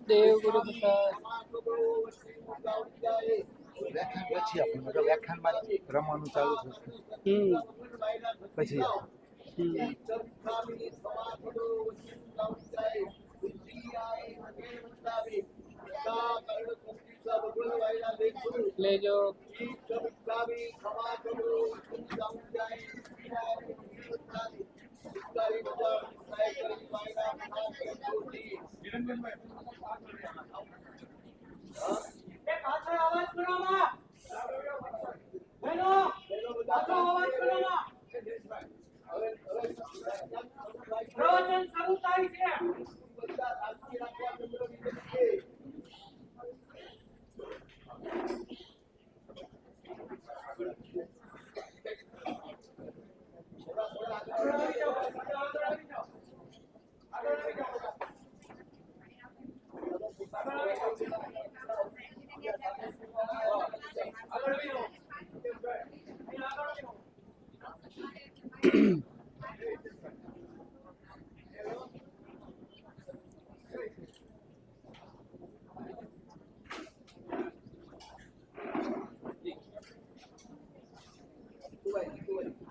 દેવ ગુરુ પ્રસાદ. પછી આપણે વ્યાખ્યાનમાં રમવાનું ચાલુ થશે. પછી લેજો.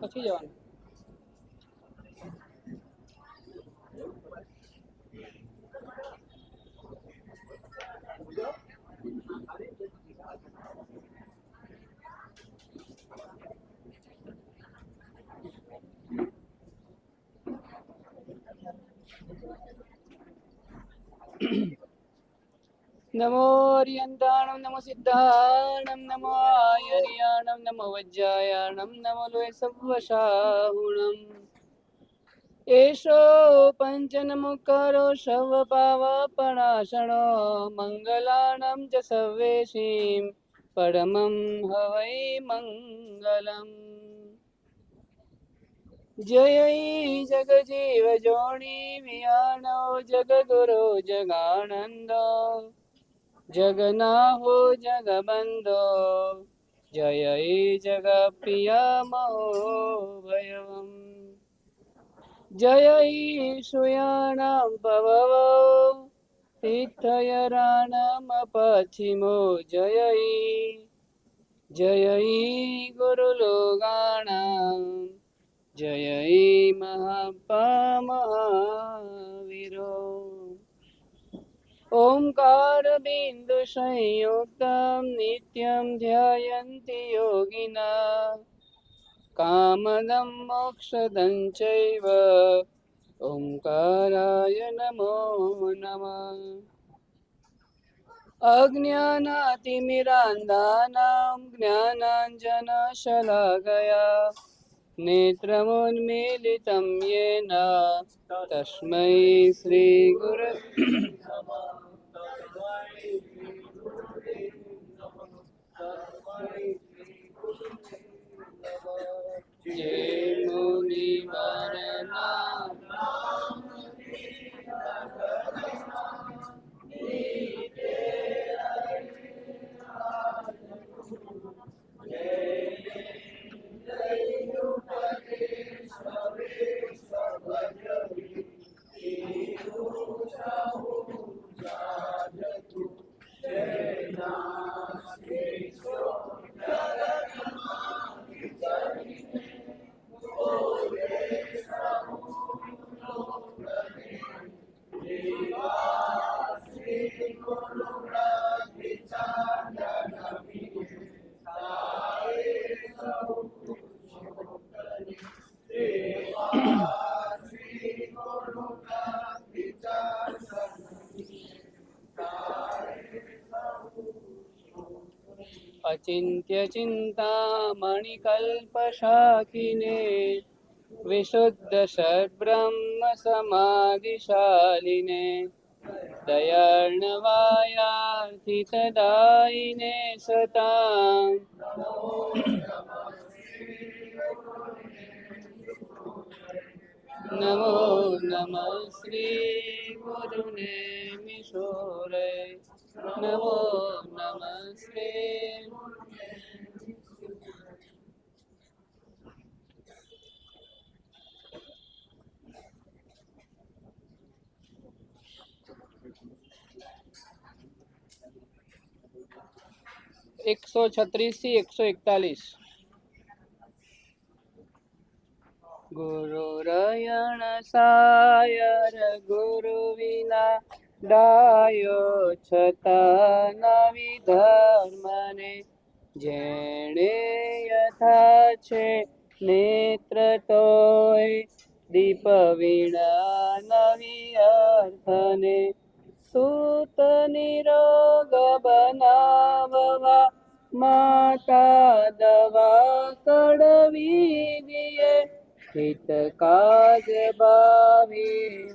પછી જવાનું. નમો અરિયંતાણમ નમો સિદ્ધાણમ નમો આયર્યાણમ નમો વજ્જાયાણમ નમો લોય સવ્વશાહુણમ એષો પંચનમુકારો શવપાવપણાશણો મંગલાણમ ચ સર્વેશીમ પરમં હવૈ મંગલમ. જય જગજીવ જોણી વિયાણો જગગુરુ જગાનંદો જગનાહો જગબંધો જય જગપ્રિય મહોભયમ. જય સુયાણામ પવવ તીર્થયરાણામ પશ્ચિમો જય જય ગુરુલોગાણામ જય મહાવીરો. ઓમકાર બિંદુ સંયુક્તમ નિત્યમ ધ્યાયન્તિ યોગિના કામદમ મોક્ષદં ચૈવ ઓમકારાય નમો નમઃ. અજ્ઞાનાતિમિરાંધાનાં જ્ઞાનાંજનશલાકયા નેત્રમોન્મીલિतं येन તસ્मै શ્રી ગુરવે જય મુનિવરના અચિંત્ય ચિંતામણિકલ્પશાખિને વિશુદ્ધ સદ્બ્રહ્મ સમાધિશાલિને દયાર્ણવાયાર્થી તદાયિને સતામ નમો નમઃ શ્રી ગુરુને મિશોરે નમો નમઃ શ્રી 136 થી 141 ગુરુરયણ સાયર ગુરુ વિના ડાયો છતાં નવી ધર્મને જેણે યથા છે નેત્ર તોય દીપ વીણા નવી અર્થને સૂત નિરોગ બનાવવા માતા દવા કડવી દિયે હિત કાજ ભાવી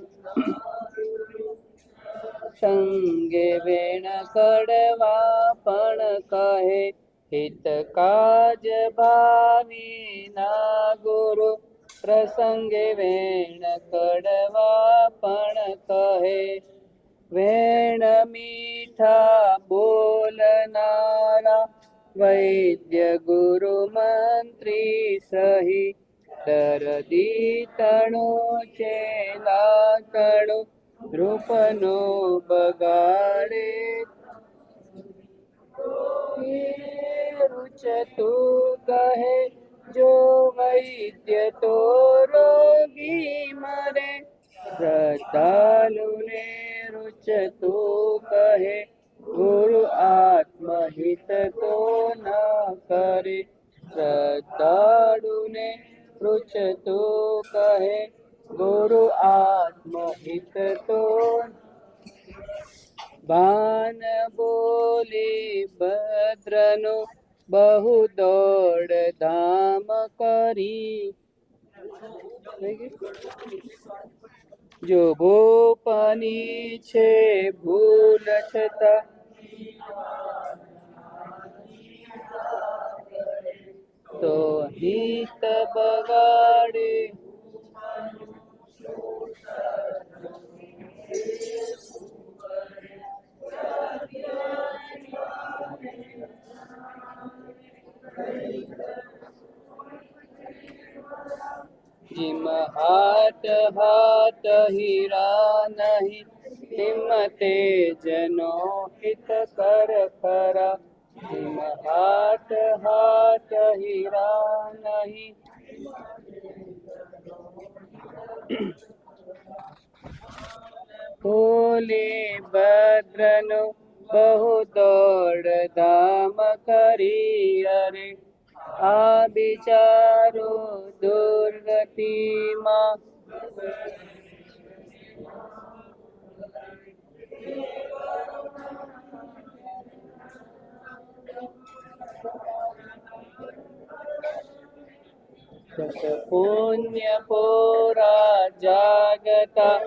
સંગે વેણ કડવા પણ કહે હિત કાજ ભાવી ના ગુરુ પ્રસંગે વેણ કડવા પણ કહે વેણ મીઠા બોલનારા વૈદ્ય ગુરુ મંત્રી સહી દર્દી તણું ચેલા તણું રૂપનો બગાડે રૂચતું કહે જો વૈદ્ય તો રોગી મરે શ્રદ્ધાલુને રૂચતું કહે ગુરુ આત્મહિત તો ન કરે શ્રદ્ધાળુને રૂચતું કહે ગુરુ આત્મહિત તો ભાન બોલી ભદ્રનું બહુ દોડ ધામ કરી જો ભૂપની છે ભૂલ છતાં તો હિત બગાડે जिम हाथ हाथ हीरा नहीं तिम तेजनो हित कर खरा जिम हाथ हाथ हीरा नहीं બોલે ભદ્રનો બહુ દોડ ધામ કરી અરે આ બિચારો દુર્ગતિમાં પુણ્ય પોરા જાગતા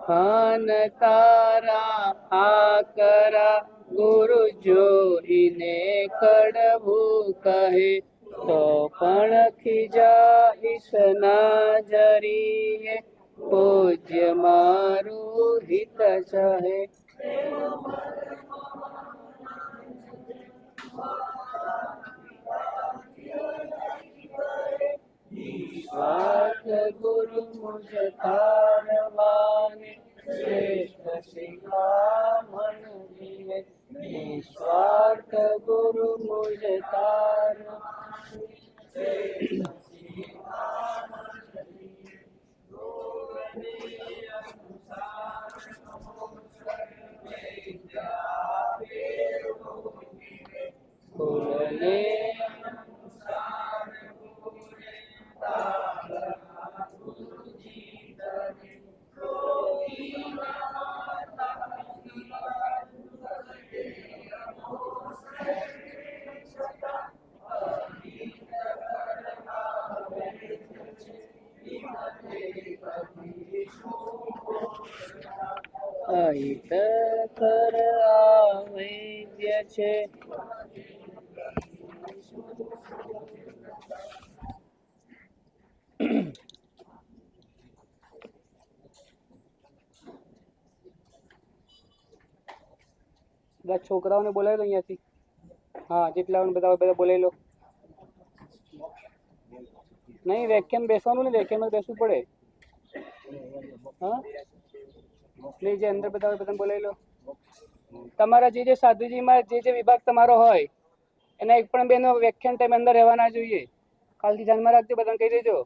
ખાન તારા આકરા ગુરુ જોઈને કડવું કહે તો પણ ખીજાઈશ ના જરીએ પૂજ્ય મારું હિત ચાહે સ્વાર્થ ગુરુ મુજ તારવાને શ્રેષ્ઠ શિખામણ દિએ નિસ્વાર્થ ગુરુ મુજ છે. બધા છોકરાઓને બોલાવી લો અહીંયાથી. હા, જેટલા બધા બધા બોલાવી લો. નહીં, વ્યાખ્યાન બેસવાનું ને, વ્યાખ્યાનમાં બેસવું પડે. હા, નહીં, જે અંદર બધા બધાને બોલાવી લો. તમારા જે સાધુજીમાં જે વિભાગ તમારો હોય એના એક પણ બેનો વ્યાખ્યાન ટાઈમ અંદર રહેવાના જોઈએ. કાલથી ધ્યાનમાં રાખજો, બધાને કહી દેજો.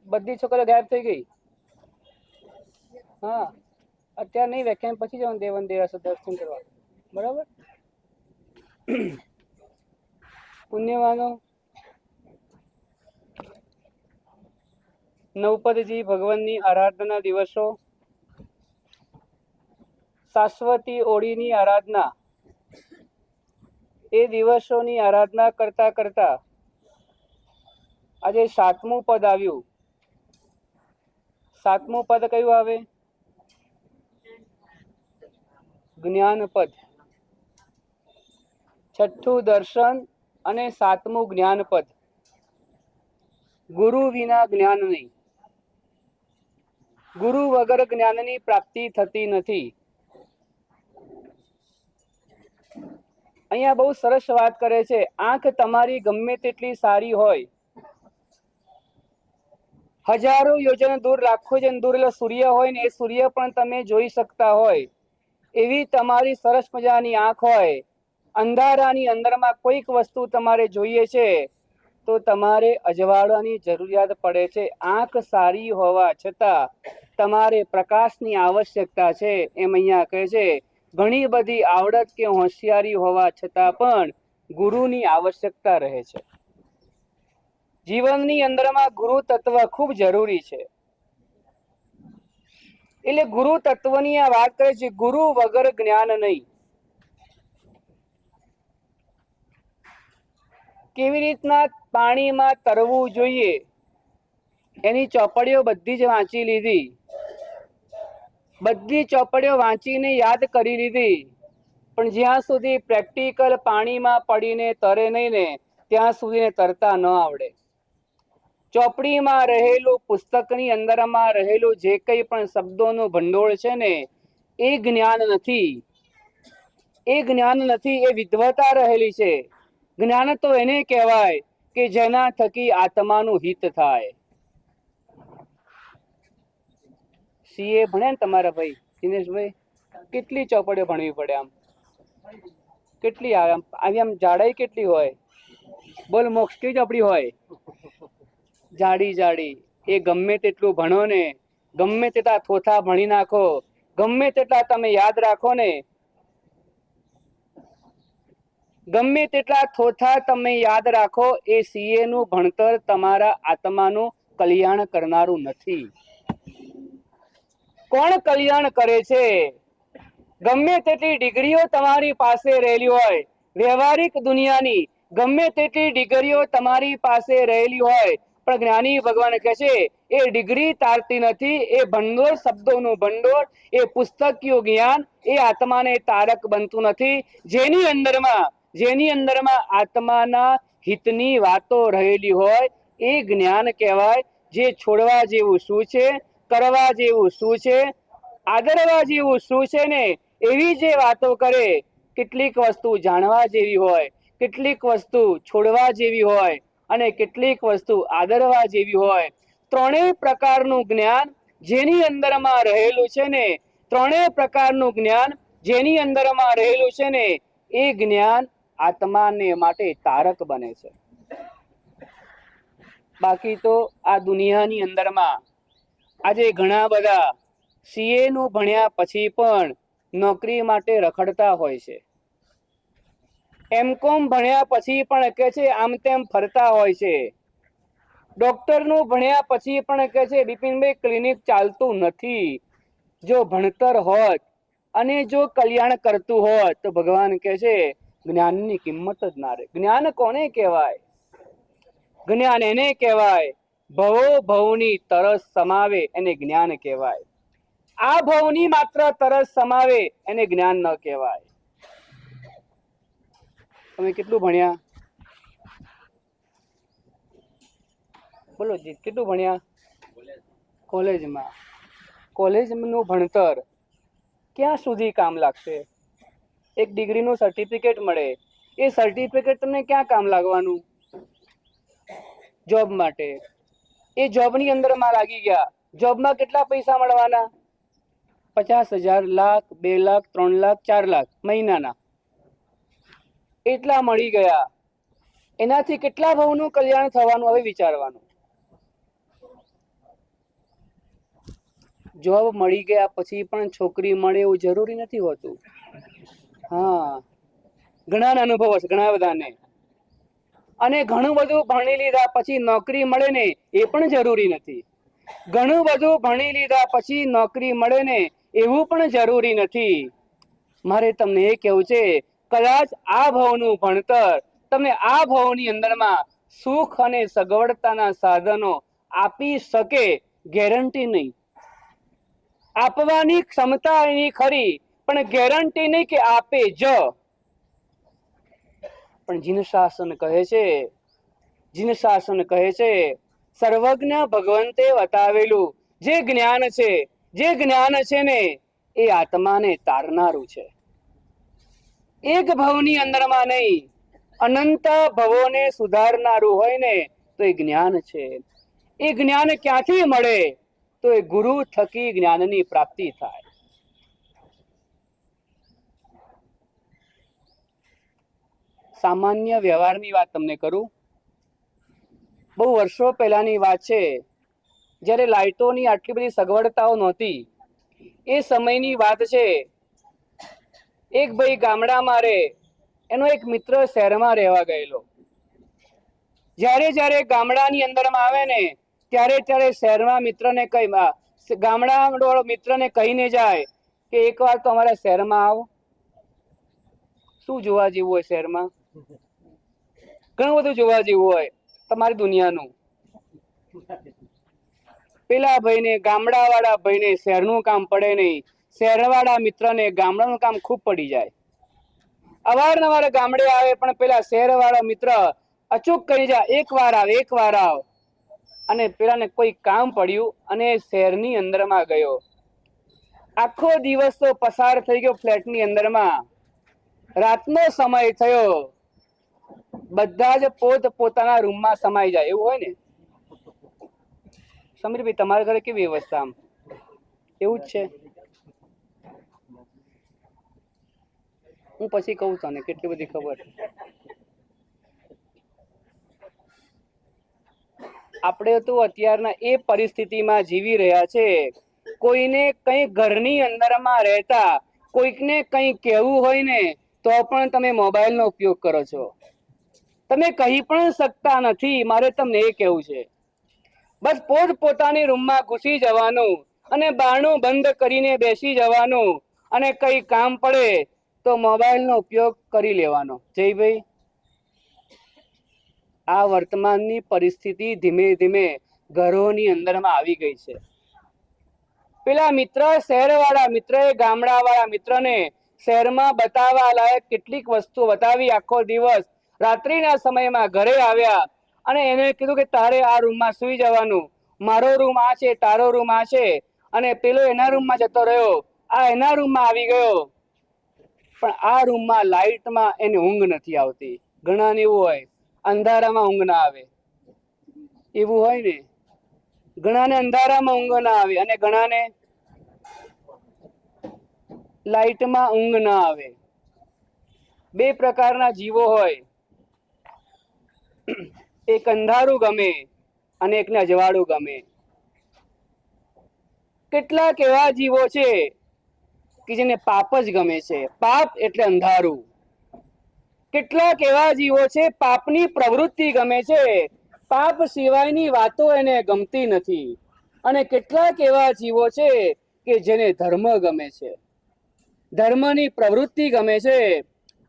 બધી છોકરીઓ ગાયબ થઈ ગઈ. હા, અત્યારે નહીં, વ્યાખ્યાન પછી જવાનું દેવન દેવાસર દર્શન કરવા. બરાબર. પુણ્યવાનો નવપદજી ભગવાનની આરાધના દિવસો, શાશ્વતી ઓળીની આરાધના, એ દિવસોની આરાધના કરતા કરતા આજે 7મું પદ આવ્યું. 7મું પદ કયું આવે? જ્ઞાન પદ. 6થું દર્શન અને 7મું જ્ઞાન પદ. ગુરુ વિના જ્ઞાન નહીં. ગુરુ વગર જ્ઞાનની પ્રાપ્તિ થતી નથી. અહીંયા બહુ સરસ વાત કરે છે. આંખ તમારી ગમે તેટલી સારી હોય, હજારો યોજન દૂર, લાખો યોજન દૂર એટલે સૂર્ય હોય ને, એ સૂર્ય પણ તમે જોઈ શકતા હોય એવી તમારી સરસ મજાની આંખ હોય, અંધારાની અંદરમાં કોઈક વસ્તુ તમારે જોઈએ છે તો તમારે અજવાળાની જરૂરિયાત પડે છે. આંખ સારી હોવા છતાં તમારે પ્રકાશની આવશ્યકતા છે. એમ અહીંયા કહે છે ઘણી બધી આવડત કે હોશિયારી હોવા છતાં પણ ગુરુની આવશ્યકતા રહે છે. જીવનની અંદરમાં ગુરુ તત્વ ખૂબ જરૂરી છે. એટલે ગુરુ તત્વની આ વાત કરે છે. ગુરુ વગર જ્ઞાન નહીં. કેવી રીતના પાણીમાં તરવું જોઈએ એની ચોપડીઓ બધી જ વાંચી લીધી, બધી ચોપડીઓ વાંચીને યાદ કરી લીધી, પણ જ્યાં સુધી પ્રેક્ટિકલ પાણીમાં પડીને તરે નહીં ને ત્યાં સુધી તરતા ન આવડે. ચોપડીમાં રહેલું, પુસ્તકની અંદરમાં રહેલું જે કંઈ પણ શબ્દોનું ભંડોળ છે ને, એ જ્ઞાન નથી. એ જ્ઞાન નથી, એ વિદ્વતા રહેલી છે. જ્ઞાન તો એને કહેવાય કે જેના થકી આત્માનું હિત થાય. સીએ ભણે ને તમારા ભાઈ દિનેશભાઈ, કેટલી ચોપડીઓ ભણવી પડે? આમ કેટલી આવે? આવી આમ જાડાઈ કેટલી હોય? બોલ મોક્ષ, કેવી ચોપડી હોય? જાડી જાડી. એ ગમે તેટલું ભણો ને, ગમે તેટલા થોથા ભણી નાખો, ગમે તેટલા તમે યાદ રાખો ને, ગમે તેટલા થોથા તમે યાદ રાખો, એ સીએ નું ભણતર તમારા આત્માનું કલ્યાણ કરનારું નથી. કોણ કલ્યાણ કરે છે? ગમે તેટલી ડિગ્રીઓ તમારી પાસે રહેલી હોય, વ્યવહારિક દુનિયાની ગમે તેટલી ડિગ્રીઓ તમારી પાસે રહેલી હોય, પણ જ્ઞાની ભગવાન કહે છે એ ડિગ્રી તારતી નથી. એ ભંડોળ, શબ્દોનું ભંડોળ, એ પુસ્તકીય જ્ઞાન એ આત્માને તારક બનતું નથી. જેની અંદરમાં આત્માના હિતની વાતો રહેલી હોય એ જ્ઞાન કહેવાય. જે છોડવા જેવું શું છે, કરવા જેવું શું છે, આદરવા જેવું શું છે ને, એવી જે વાતો કરે. કેટલીક વસ્તુ જાણવા જેવી હોય, કેટલીક વસ્તુ છોડવા જેવી હોય અને કેટલીક વસ્તુ આદરવા જેવી હોય. ત્રણેય પ્રકારનું જ્ઞાન જેની અંદરમાં રહેલું છે ને, ત્રણેય પ્રકારનું જ્ઞાન જેની અંદરમાં રહેલું છે ને, એ જ્ઞાન આત્માને માટે તારક બને છે. બાકી તો આ દુનિયાની અંદરમાં આજે ઘણા બધા સીએ નું ભણ્યા પછી પણ નોકરી માટે રખડતા હોય છે. એમકોમ ભણ્યા પછી પણ કે છે આમ તેમ ફરતા હોય છે. ડોક્ટર નું ભણ્યા પછી પણ કે છે બિપિનભાઈ ક્લિનિક ચાલતું નથી. જો ભણતર હોત અને જો કલ્યાણ કરતું હોત તો ભગવાન કે છે જ્ઞાનની કિંમત જ ના રહે. જ્ઞાન કોને કહેવાય? જ્ઞાન એને કહેવાય ભવો ભવની તરસ સમાવે એને જ્ઞાન કહેવાય. આ ભવની માત્ર તરસ સમાવે એને જ્ઞાન ન કહેવાય. તમે કેટલું ભણ્યા? બોલો જીત, કેટલું ભણ્યા? કોલેજમાં. કોલેજનું ભણતર ક્યાં સુધી કામ લાગશે? એક ડિગ્રીનું સર્ટિફિકેટ મળે, એ સર્ટિફિકેટ તમને ક્યાં કામ લાગવાનું? જોબ માટે. એ જોબની અંદરમાં લાગી ગયા, જોબમાં કેટલા પૈસા મળવાના? 50,000, લાખ, 2 લાખ, 3 લાખ, 4 લાખ મહિનાના. એટલા મળી ગયા, એનાથી કેટલા ભાવનું કલ્યાણ થવાનું હવે વિચારવાનું. જોબ મળી ગયા પછી પણ છોકરી મળે એવું જરૂરી નથી હોતું. હા, ઘણા અનુભવ હશે, ઘણા બધાને. અને ઘણું બધું ભણી લીધા પછી નોકરી મળે ને એ પણ જરૂરી નથી. ઘણું બધું ભણી લીધા પછી નોકરી મળે ને એવું પણ જરૂરી નથી. મારે તમને એ કેવું છે, કદાચ આ ભાવનું ભણતર તમને આ ભાવની અંદરમાં સુખ અને સગવડતાના સાધનો આપી શકે, ગેરંટી નહીં. આપવાની ક્ષમતા એની ખરી, પણ ગેરંટી નહીં કે આપે જ. પણ જીન શાસન કહે છે, જીન શાસન કહે છે, સર્વજ્ઞ ભગવંતે બતાવેલું જે જ્ઞાન છે, જે જ્ઞાન છે ને એ આત્માને તારનારું છે. એક ભવની અંદરમાં નહીં, અનંત ભવોને સુધારનારું હોય ને તો એ જ્ઞાન છે. એ જ્ઞાન ક્યાંથી મળે? તો એ ગુરુ થકી જ્ઞાનની પ્રાપ્તિ થાય. સામાન્ય વ્યવહારની વાત તમને કરું. બહુ વર્ષો પહેલાની વાત છે, જ્યારે લાઇટોની આટલી બધી સગવડતાઓ નહોતી. એ સમયની વાત છે. એક ભાઈ ગામડામાં રહે, એનો એક મિત્ર શહેરમાં રહેવા ગયેલો. જ્યારે જ્યારે ગામડાની અંદરમાં આવે ને ત્યારે ત્યારે શહેરમાં મિત્રને કઈ, ગામડા મિત્રને કહીને જાય કે એકવાર તો અમારા શહેરમાં આવો. શું જોવા જેવું હોય શહેરમાં? ઘણું બધું જોવા જેવું હોય તમારી દુનિયાનું. પેલા ભાઈને, ગામડા વાળા ભાઈને શહેરનું કામ પડે નહીં, શહેરવાળા મિત્રને ગામડાનું કામ ખૂબ પડી જાય. અવારનવાર ગામડે આવે પણ પેલા શહેરવાળા મિત્ર અચૂક કહી જાય, એક વાર આવ, એક વાર આવ. અને પેલાને કોઈ કામ પડ્યું અને શહેરની અંદરમાં ગયો. આખો દિવસ તો પસાર થઈ ગયો ફ્લેટની અંદરમાં. રાતનો સમય થયો, બધા જ પોત પોતાના રૂમમાં સમાઈ જાય, એવું હોય ને? સમીરભાઈ, તમારા ઘરે કેવી વ્યવસ્થા? આમ એવું જ છે. હું પછી કહું તને કેટલી બધી ખબર. આપણે તો અત્યારના એ પરિસ્થિતિમાં જીવી રહ્યા છે. કોઈને કઈ ઘરની અંદરમાં રહેતા કોઈકને કઈ કહેવું હોય ને તો પણ તમે મોબાઈલનો ઉપયોગ કરો છો. તમે કહી પણ શકતા નથી. મારે તમને એ કહેવું છે, બસ પોત પોતાની રૂમમાં ઘૂસી જવાનું અને બારણું બંધ કરીને બેસી જવાનું, અને કઈ કામ પડે તો મોબાઈલનો ઉપયોગ કરી લેવાનો. જયભાઈ, આ વર્તમાનની પરિસ્થિતિ ધીમે ધીમે ઘરોની અંદરમાં આવી ગઈ છે. પેલા મિત્ર, શહેરવાળા મિત્રએ ગામડાવાળા મિત્રને શહેરમાં બતાવવા લાયક કેટલીક વસ્તુ બતાવી. આખો દિવસ રાત્રિના સમયમાં ઘરે આવ્યા અને એને કીધું કે તારે આ રૂમમાં સુઈ જવાનું, મારો રૂમ આ છે, તારો રૂમ આ છે. અને પેલો એના રૂમમાં જતો રહ્યો, આ એના રૂમમાં આવી ગયો. પણ આ રૂમમાં લાઈટમાં એને ઊંઘ નથી આવતી. ઘણાને એવું હોય અંધારામાં ઊંઘ ના આવે, એવું હોય ને. ઘણાને અંધારામાં ઊંઘ ના આવે અને ઘણાને લાઈટમાં ઊંઘ ના આવે. બે પ્રકારના જીવો હોય, એક અંધારું ગમે અને એકને અજવાળું ગમે. કેટલાક એવા જીવો છે કે જેને પાપ જ ગમે છે, પાપ એટલે અંધારું. કેટલાક એવા જીવો છે પાપની પ્રવૃત્તિ ગમે છે, પાપ સિવાયની વાતો એને ગમતી નથી. અને કેટલાક એવા જીવો છે કે જેને ધર્મ ગમે છે, ધર્મની પ્રવૃત્તિ ગમે છે.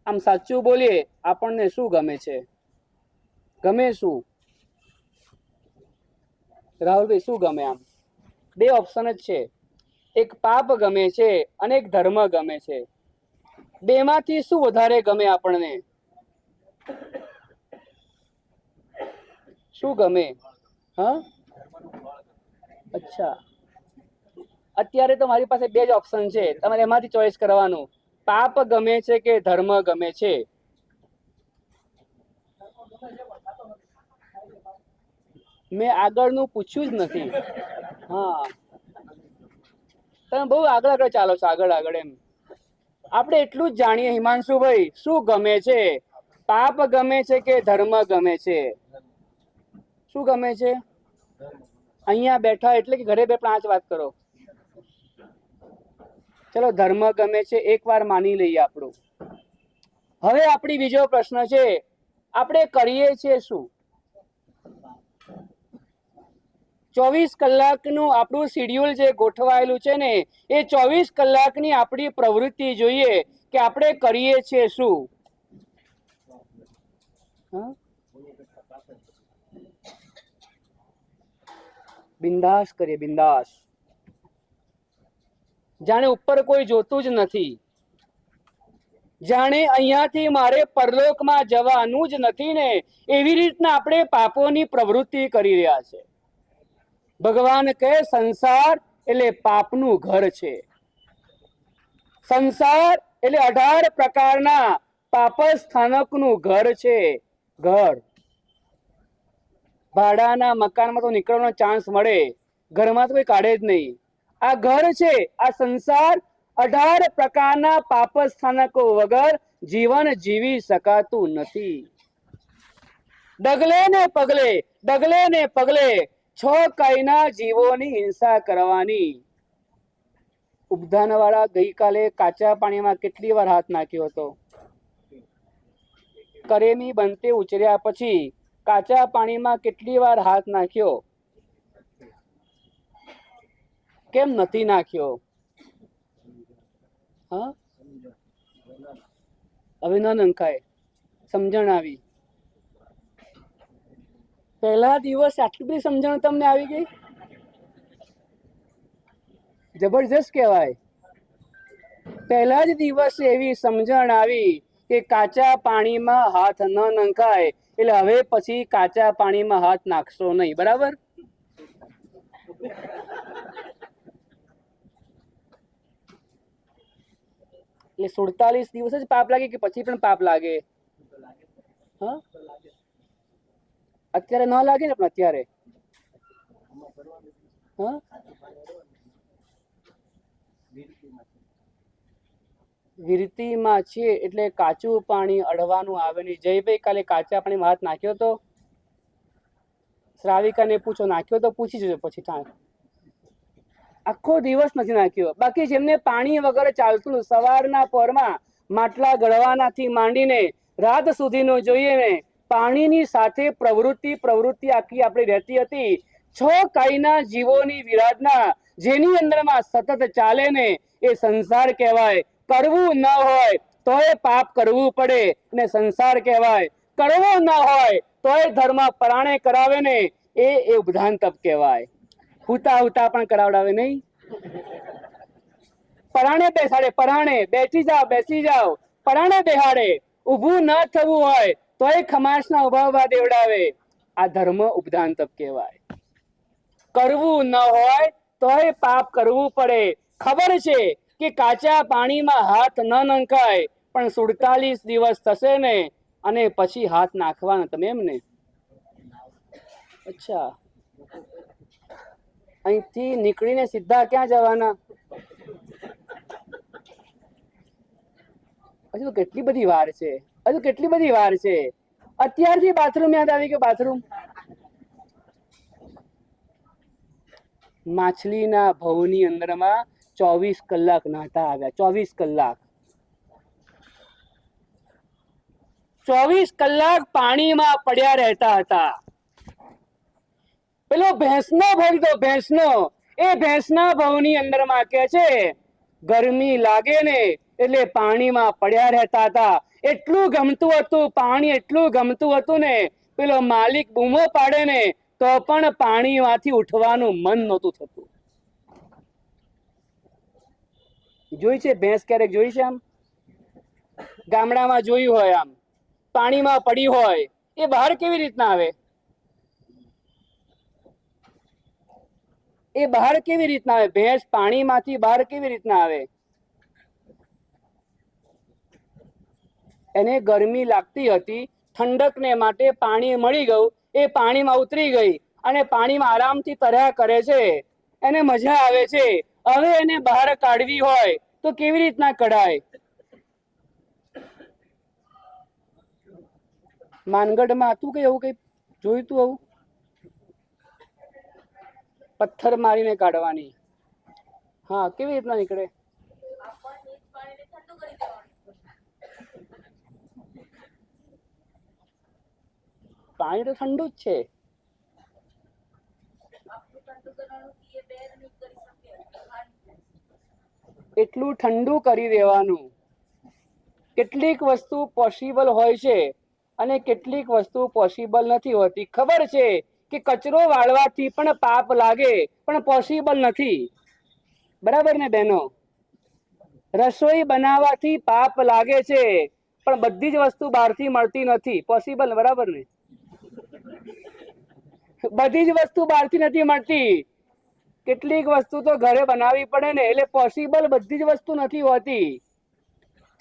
આમ સાચું બોલીએ, આપણને શું ગમે છે? ગમે શું રાહુલભાઈ, શું ગમે? આમ બે ઓપ્શન જ છે, એક પાપ ગમે છે અને એક ધર્મ ગમે છે. બેમાંથી શું વધારે ગમે આપણને? શું ગમે? હા, અચ્છા. અત્યારે તો મારી પાસે બે જ ઓપ્શન છે, તમારે એમાંથી ચોઈસ કરવાનું. પાપ ગમે છે કે ધર્મ ગમે છે? મેં આગળનું પૂછ્યું જ નથી. હા, તમે બહુ આગળ આગળ ચાલો છો, આગળ આગળ એમ. આપણે એટલું જ જાણીએ હિમાંશુભાઈ, શું ગમે છે? પાપ ગમે છે કે ધર્મ ગમે છે? શું ગમે છે? અહીંયા બેઠા એટલે કે ઘરે બે 5 વાત કરો. ચલો ધર્મ ગમે છે, એક વાર માની લઈએ આપણું. હવે આપણી બીજો પ્રશ્ન છે, આપણે કરીએ છીએ શું? 24 કલાકનું આપણું શિડ્યુલ જે ગોઠવાયેલું છે ને, એ 24 કલાકની આપણી પ્રવૃત્તિ જોઈએ કે આપણે કરીએ છીએ શું? બિંદાસ કરીએ, બિંદાસ. જાણે ઉપર કોઈ જોતું જ નથી, જાણે અહીંયાથી મારે પરલોકમાં જવાનું જ નથી ને, એવી રીતના આપણે પાપોની પ્રવૃત્તિ કરી રહ્યા છે. ભગવાન કહે સંસાર એટલે પાપનું ઘર છે. સંસાર એટલે 18 પ્રકારના પાપ સ્થાનકનું ઘર છે. ઘર. ભાડાના મકાનમાં તો નીકળવાનો ચાન્સ મળે, ઘરમાં તો કોઈ કાઢે જ નહીં. આ ઘર છે, આ સંસાર 18 પ્રકારના પાપ સ્થાનકો વગર જીવન જીવી શકાતું નથી. ડગલે ને પગલે 6 કાયના જીવોની હિંસા કરવાની. ઉપધાનવાળા ગઈકાલે કાચા પાણીમાં કેટલી વાર હાથ નાખ્યો હતો? કરેમી બનતે ઉચર્યા પછી કાચા પાણીમાં કેટલી વાર હાથ નાખ્યો? કેમ નથી નાખ્યો? હા, હવે ન નંખાય, સમજણ આવી. પહેલા દિવસે આટલી બધી સમજણ તમને આવી ગઈ, જબરજસ્ત કહેવાય. પહેલા જ દિવસે એવી સમજણ આવી કે કાચા પાણીમાં હાથ ન નંખાય, એટલે હવે પછી કાચા પાણીમાં હાથ નાખશો નહીં, બરાબર? એટલે 47 દિવસ જ પાપ લાગે કે પછી પણ પાપ લાગે? હા, અત્યારે ન લાગે ને, પણ અત્યારે હા, વિરતીમાં છે એટલે કાચું પાણી અડવાનું આવે નહીં. જયભાઈ કાલે કાચા પાણીમાં હાથ નાખ્યો તો? શ્રાવિકાને પૂછો, નાખ્યો તો? પૂછી જજો પછી. આખો દિવસ નથી નાખ્યો. બાકી જેમને પાણી વગર ચાલતું, સવારના પોરમાં માટલા ગળવાનાથી માંડીને રાત સુધીનું જોઈએ ને, પાણીની સાથે પ્રવૃત્તિ આખી આપણી રહેતી હતી. 6 કાયના જીવોની વિરાધના જેની અંદરમાં સતત ચાલે ને, એ સંસાર કહેવાય. કરવું ન હોય તોય પાપ કરવું પડે ને સંસાર કહેવાય. કરવું ન હોય તોય ધર્મ પરાણે કરાવે ને, એ ઉપધાન તપ કહેવાય. હુતા પણ કરાવડાવે નહીં. પરાણે બેસાડે, પરાણે બેસી જાઓ, પરાણે બેહાડે. ઊભું ન થવું હોય તોય ખમાસના ઉભા દેવડાવે. આ ધર્મ ઉપધાન તપ કહેવાય. કરવું ન હોય તોય પાપ કરવું પડે. ખબર છે કે કાચા પાણીમાં હાથ ન નંખાય, પણ 47 દિવસ થશે ને, અને પછી હાથ નાખવાના તમે એમને. અચ્છા, અહીંથી નીકળીને સીધા ક્યાં જવાના? હજુ કેટલી બધી વાર છે, હજુ કેટલી બધી વાર છે. અત્યારથી બાથરૂમ યાદ આવી ગયો. બાથરૂમ માછલીના ભવની અંદરમાં 24 કલાક નાતા આવ્યા. 24 કલાક, 24 કલાક પાણીમાં પડ્યા રહેતા હતા. પેલો ભેંસનો ભરી ભેંસનો, એ ભેંસના ભવની અંદરમાં કે છે ગરમી લાગે ને એટલે પાણીમાં પડ્યા રહેતા હતા. એટલું ગમતું હતું પાણી, એટલું ગમતું હતું ને, પેલો માલિક બૂમો પાડે ને તો પણ પાણીમાંથી ઉઠવાનું મન નહોતું થતું. જોઈ છે ભેંસ ક્યારેક? જોઈ છે આમ ગામડામાં જોયું હોય, આમ પાણીમાં પડી હોય, એ બહાર કેવી રીતના આવે? એ બહાર કેવી રીતના આવે? ભેંસ પાણીમાંથી બહાર કેવી રીતના આવે? એને ગરમી લાગતી હતી, ઠંડકને માટે પાણી મળી ગયું, એ પાણીમાં ઉતરી ગઈ અને પાણીમાં આરામથી તર્યા કરે છે, એને મજા આવે છે. હવે એને બહાર કાઢવી હોય તો કેવી રીતના કઢાય? માનગઢમાં હતું કે એવું કઈ જોયું તું? આવું પથ્થર મારીને કાઢવાની. હા, કેવી રીતના નીકળે? પાણી તો ઠંડુ જ છે. એટલું ઠંડુ કરી દેવાનું. કેટલીક વસ્તુ પોસિબલ હોય છે અને કેટલીક વસ્તુ પોસિબલ નથી હોતી. ખબર છે કે કચરો વાળવાથી પણ પાપ લાગે, પણ પોસિબલ નથી. બરાબર ને બહેનો? રસોઈ બનાવવાથી પાપ લાગે છે, પણ બધી જ વસ્તુ બહારથી મળતી નથી. પોસિબલ, બરાબર ને? બધી જ વસ્તુ બહારથી નથી મળતી. કેટલીક વસ્તુ તો ઘરે બનાવવી પડે ને, એટલે પોસિબલ બધી જ વસ્તુ નથી હોતી.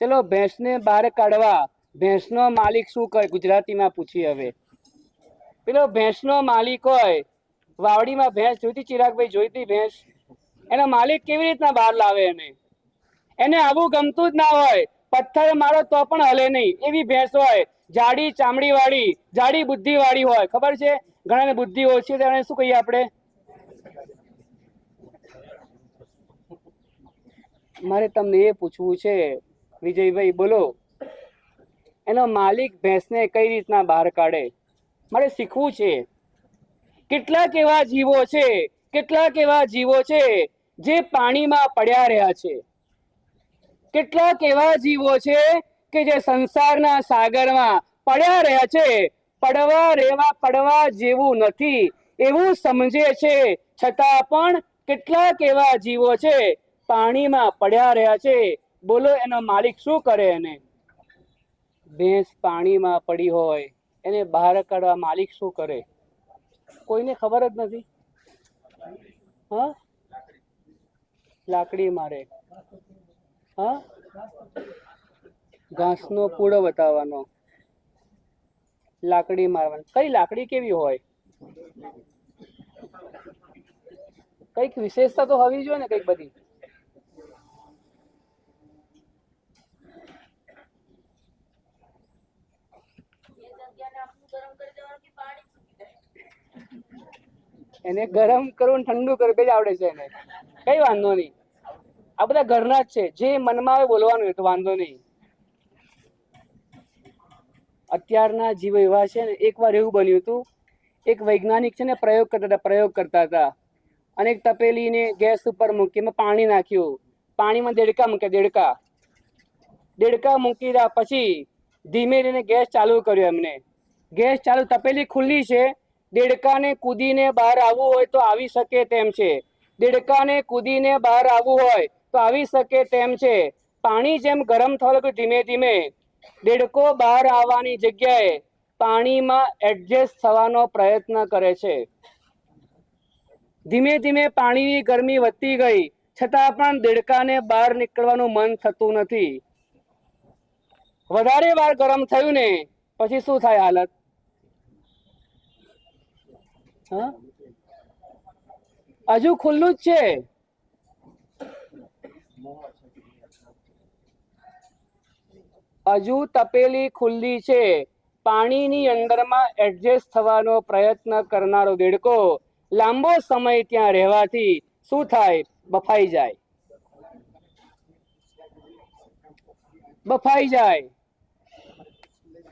ચલો, ભેંસને બહાર કાઢવા ભેંસનો માલિક શું કહે? ગુજરાતીમાં પૂછીએ હવે. પેલો ભેંસનો માલિક હોય, વાવડીમાં ભેંસ જોઈતી, ચિરાગભાઈ જોઈતી ભેંસ, એનો માલિક કેવી રીતના બહાર લાવે? એને આવું ગમતું જ ના હોય. પથ્થર મારો તો પણ હલે નહીં, એવી ભેંસ હોય. જાડી ચામડી વાળી, જાડી બુદ્ધિ વાળી હોય. ખબર છે? ઘણાને બુદ્ધિ ઓછી હોય, શું કહીએ આપણે? મારે તમને એ પૂછવું છે, વિજયભાઈ બોલો, એનો માલિક ભેંસને કઈ રીતના બહાર કાઢે? મારે શીખવું છે. કેટલાક એવા જીવો છે, કેટલાક એવા જીવો છે જે પાણીમાં પડ્યા રહ્યા છે. કેટલાક એવા જીવો છે કે જે સંસારના સાગરમાં પડ્યા રહ્યા છે. પડવા જેવું નથી એવું સમજે છે, છતાં પણ કેટલાક એવા જીવો છે પાણીમાં પડ્યા રહ્યા છે. બોલો, એનો માલિક શું કરે? એને ભેંસ પાણીમાં પડી હોય, એને બહાર કાઢવા માલિક શું કરે? કોઈને ખબર જ નથી. હા, લાકડી મારે. હા, ઘાસનો પૂળો બતાવવાનો, લાકડી મારવાની. કઈ લાકડી કેવી હોય? કઈક વિશેષતા તો હોવી જોઈએ ને, કઈક બધી. એને ગરમ કરવું, ઠંડુ કરવું જ આવડે છે એને. કઈ વાંધો નહીં. આ બધા ઘરના જ છે, જે મનમાં આવે બોલવાનું, તો વાંધો નહીં. અત્યારના જીવો એવા છે ને. એક વાર એવું બન્યું હતું, એક વૈજ્ઞાનિક છે ને પ્રયોગ કરતા હતા, અને એક તપેલીને ગેસ ઉપર મૂકી, એમાં પાણી નાખ્યું, પાણીમાં દેડકા મૂક્યા, દેડકા મૂકી રહ્યા પછી ધીમે ધીમે ગેસ ચાલુ કર્યો. એમને ગેસ ચાલુ, તપેલી ખુલ્લી છે, દેડકાને કૂદીને બહાર આવવું હોય તો આવી શકે તેમ છે. દેડકાને કૂદીને બહાર આવવું હોય તો આવી શકે તેમ છે. પાણી જેમ ગરમ થવા લાગ્યું, ધીમે ધીમે દેડકો બહાર આવવાની જગ્યાએ પાણીમાં એડજસ્ટ થવાનો પ્રયત્ન કરે છે. ધીમે ધીમે પાણીની ગરમી વધતી ગઈ, છતાં પણ દેડકાને બહાર નીકળવાનું મન થતું નથી. વધારે વાર ગરમ થયું ને પછી શું થાય હાલત? હજુ ખુલ્લું જ છે. હજુ તપેલી ખુલ્લી છે. પાણીની અંદરમાં એડજસ્ટ થવાનો પ્રયત્ન કરનારો દેડકો લાંબો સમય ત્યાં રહેવાથી શું થાય? બફાઈ જાય. બફાઈ જાય.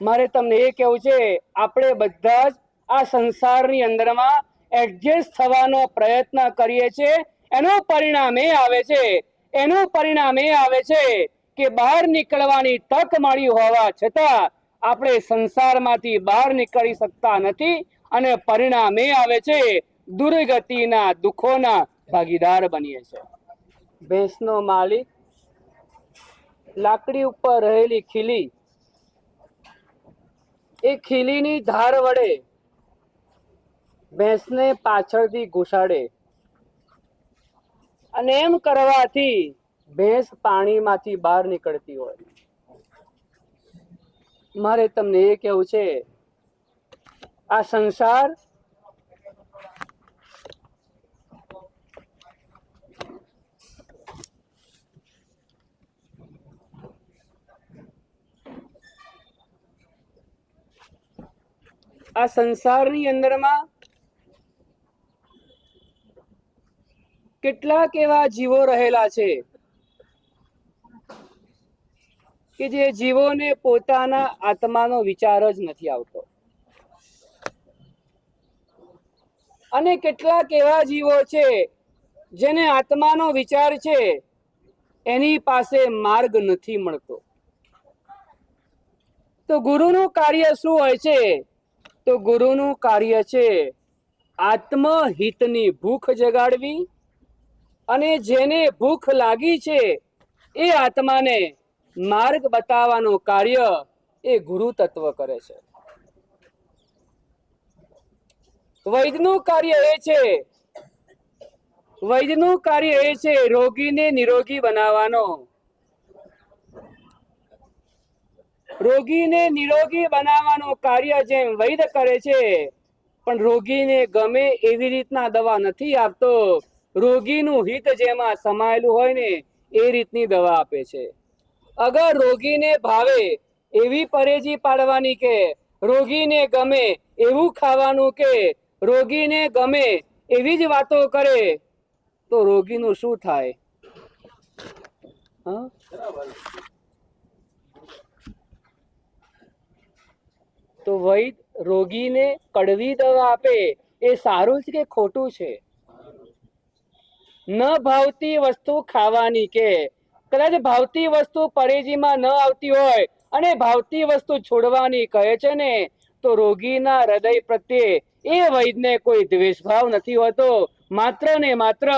મારે તમને એ કેવું છે, આપણે બધા જ આ સંસારની અંદરમાં એડજસ્ટ થવાનો પ્રયત્ન કરીએ છીએ. એનું પરિણામ એ આવે છે, કે બહાર નીકળવાની તક મળી હોવા છતાં આપણે સંસારમાંથી બહાર નીકળી શકતા નથી, અને પરિણામ એ આવે છે દુર્ગતિના, દુઃખોના ભાગીદાર બનીએ છીએ. ભેંસનો માલિક લાકડી ઉપર રહેલી ખીલી, એ ખીલીની ધાર વડે ભેંસને પાછળથી ઘુસાડે. અને એમ કરવાથી ભેંસ પાણીમાંથી બહાર નીકળતી હોય. મારે તમને એ કેવું છે, આ સંસાર આ સંસારની અંદરમાં કેટલાક એવા જીવો રહેલા છે કે જે જીવોને પોતાના આત્માનો વિચાર જ નથી આવતો, અને કેટલાક એવા જીવો છે જેને આત્માનો વિચાર છે, એની પાસે માર્ગ નથી મળતો. તો ગુરુનું કાર્ય શું હોય છે? તો ગુરુનું કાર્ય છે આત્મહિતની ભૂખ જગાડવી, અને જેને ભૂખ લાગી છે એ આત્માને માર્ગ બતાવવાનું કાર્ય એ ગુરુ તત્વ કરે છે. વૈદ્યનું કાર્ય એ છે રોગીને નિરોગી બનાવવાનો. રોગીને નિરોગી બનાવવાનું કાર્ય જેમ વૈદ્ય કરે છે, પણ રોગીને ગમે એવી રીતના દવા નથી આપતો. રોગીનું હિત જેમાં સમાયેલું હોય ને એ રીતની દવા આપે છે. અગર રોગીને ભાવે એવી પરેજી પાડવાની, કે રોગીને ગમે એવું ખાવાનું, કે રોગીને ગમે એવી જ વાતો કરે, તો રોગીનું શું થાય? તો વૈદ રોગીને કડવી દવા આપે એ સારું છે કે ખોટું છે? ન ભાવતી વસ્તુ ખાવાની, કે કદાચ ભાવતી વસ્તુ પરેજીમાં ન આવતી હોય અને ભાવતી વસ્તુ છોડવાની કહે છે ને, તો રોગીના હૃદય પ્રત્યે એ વૈદ્યને કોઈ દ્વેષભાવ નથી હોતો. માત્ર ને માત્ર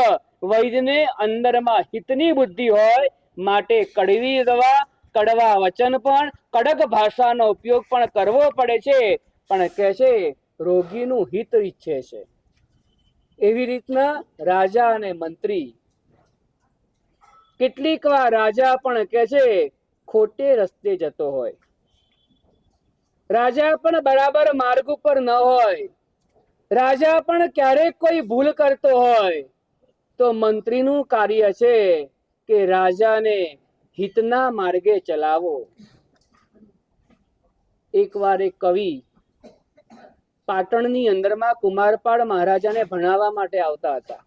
વૈદ્યને અંદરમાં હિતની બુદ્ધિ હોય, માટે કડવી દવા, કડવા વચન પણ, કડક ભાષાનો ઉપયોગ પણ કરવો પડે છે, પણ કહે છે રોગીનું હિત ઈચ્છે છે. એવી રીતના રાજા અને મંત્રી, કેટલીક વાર રાજા પણ કહે છે ખોટે રસ્તે જતો હોય, રાજા પણ બરાબર માર્ગ ઉપર ન હોય, રાજા પણ ક્યારેક કોઈ ભૂલ કરતો હોય, તો મંત્રીનું કાર્ય છે કે રાજાને હિતના માર્ગે ચલાવો. એકવાર એક કવિ પાટણની અંદરમાં કુમારપાળ મહારાજાને ભણાવવા માટે આવતા હતા.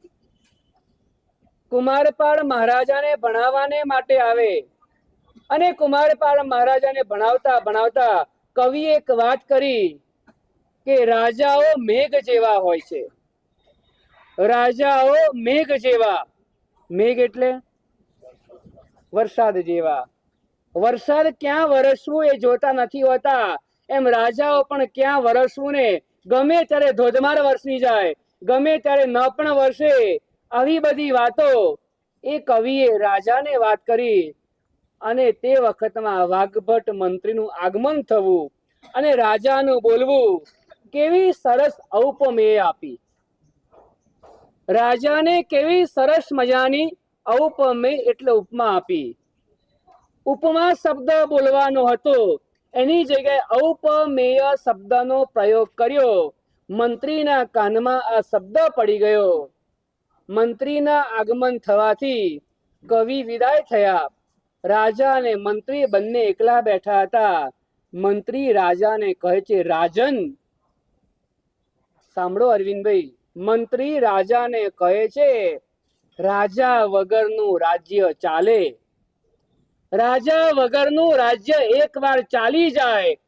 કુમારપાળ મહારાજાને ભણાવવાને માટે આવે, અને કુમારપાળ મહારાજાને ભણાવતા ભણાવતા કવિએ એક વાત કરી કે રાજાઓ મેઘ જેવા હોય છે. રાજાઓ મેઘ જેવા, મેઘ એટલે વરસાદ જેવા. વરસાદ ક્યાં વરસવું એ જોતા નથી હોતા, એમ રાજાઓ પણ ક્યાં વરસવું ને ગમે ત્યારે ધોધમાર વરસી જાય, ગમે ત્યારે ન પણ વરસે. આવી બધી વાતો એ કવિએ રાજાને વાત કરી, અને તે વખતમાં વાઘભટ મંત્રીનું આગમન થવું અને રાજાનું બોલવું, કેવી સરસ ઔપમેય આપી. રાજાને કેવી સરસ મજાની ઔપમેય એટલે ઉપમા આપી. ઉપમા શબ્દ બોલવાનો હતો, એની જગ્યાએ ઔપમેય શબ્દનો પ્રયોગ કર્યો. મંત્રીના કાનમાં આ શબ્દ પડી ગયો. મંત્રીના આગમન થવાથી કવિ વિદાય થયા. રાજા અને મંત્રી બંને એકલા બેઠા હતા. મંત્રી રાજાને કહે છે, રાજન, સાંભળો અરવિંદભાઈ, મંત્રી રાજાને કહે છે રાજા વગરનું રાજ્ય ચાલે. રાજા વગરનું રાજ્ય એકવાર ચાલી જાય,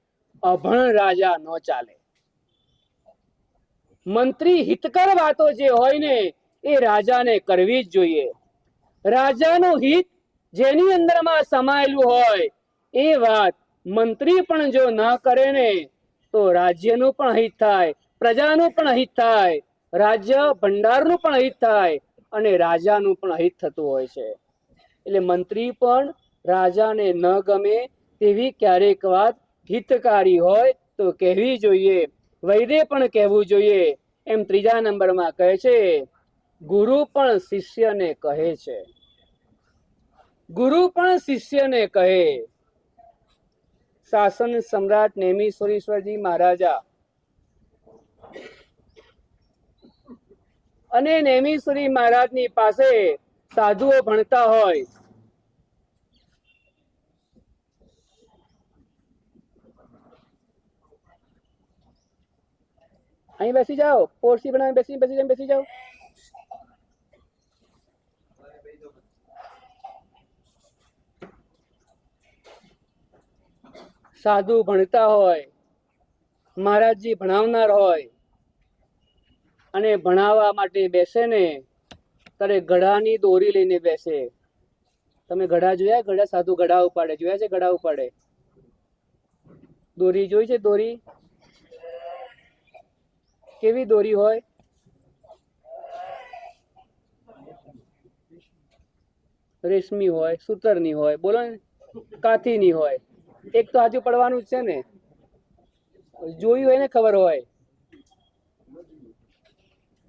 અભણ રાજા ન ચાલે. મંત્રી હિતકર વાતો જે હોય ને એ રાજાને કરવી જ જોઈએ. રાજાનું હિત જેની અંદરમાં સમાયેલું હોય એ વાત મંત્રી પણ જો ન કરે ને, તો રાજ્યનું પણ હિત થાય, પ્રજાનું પણ હિત થાય, રાજ્ય ભંડારનું પણ હિત થાય, અને રાજાનું પણ હિત થતું હોય છે. એટલે મંત્રી પણ રાજાને ન ગમે તેવી ક્યારેક વાત હિતકારી હોય તો કહેવી જોઈએ. વૈદે પણ કહેવું જોઈએ. એમ ત્રીજા નંબરમાં કહે છે ગુરુ પણ શિષ્યને કહે છે, ગુરુ પણ શિષ્યને કહે. શાસન સમ્રાટ નેમિષેશ્વરજી મહારાજા અને નેમિષરી મહારાજની પાસે સાધુઓ ભણતા હોય. અહીં બેસી જાઓ, પોરસી બનાવી બેસી જાઓ. સાધુ ભણતા હોય, મહારાજજી ભણાવનાર હોય અને ભણાવવા માટે બેસે ને ત્યારે ગળાની દોરી લઈને બેસે. તમે ગળા જોયા? ગળા સાધુ ગળા ઉપાડે, જોયા છે? ગળા ઉપાડે દોરી જોઈ છે? દોરી કેવી દોરી હોય? રેશમી હોય, સૂતરની હોય, બોલો ને, કાથીની હોય. એક તો આજુ પડવાનું જ છે ને, જોયું હોય ને ખબર હોય,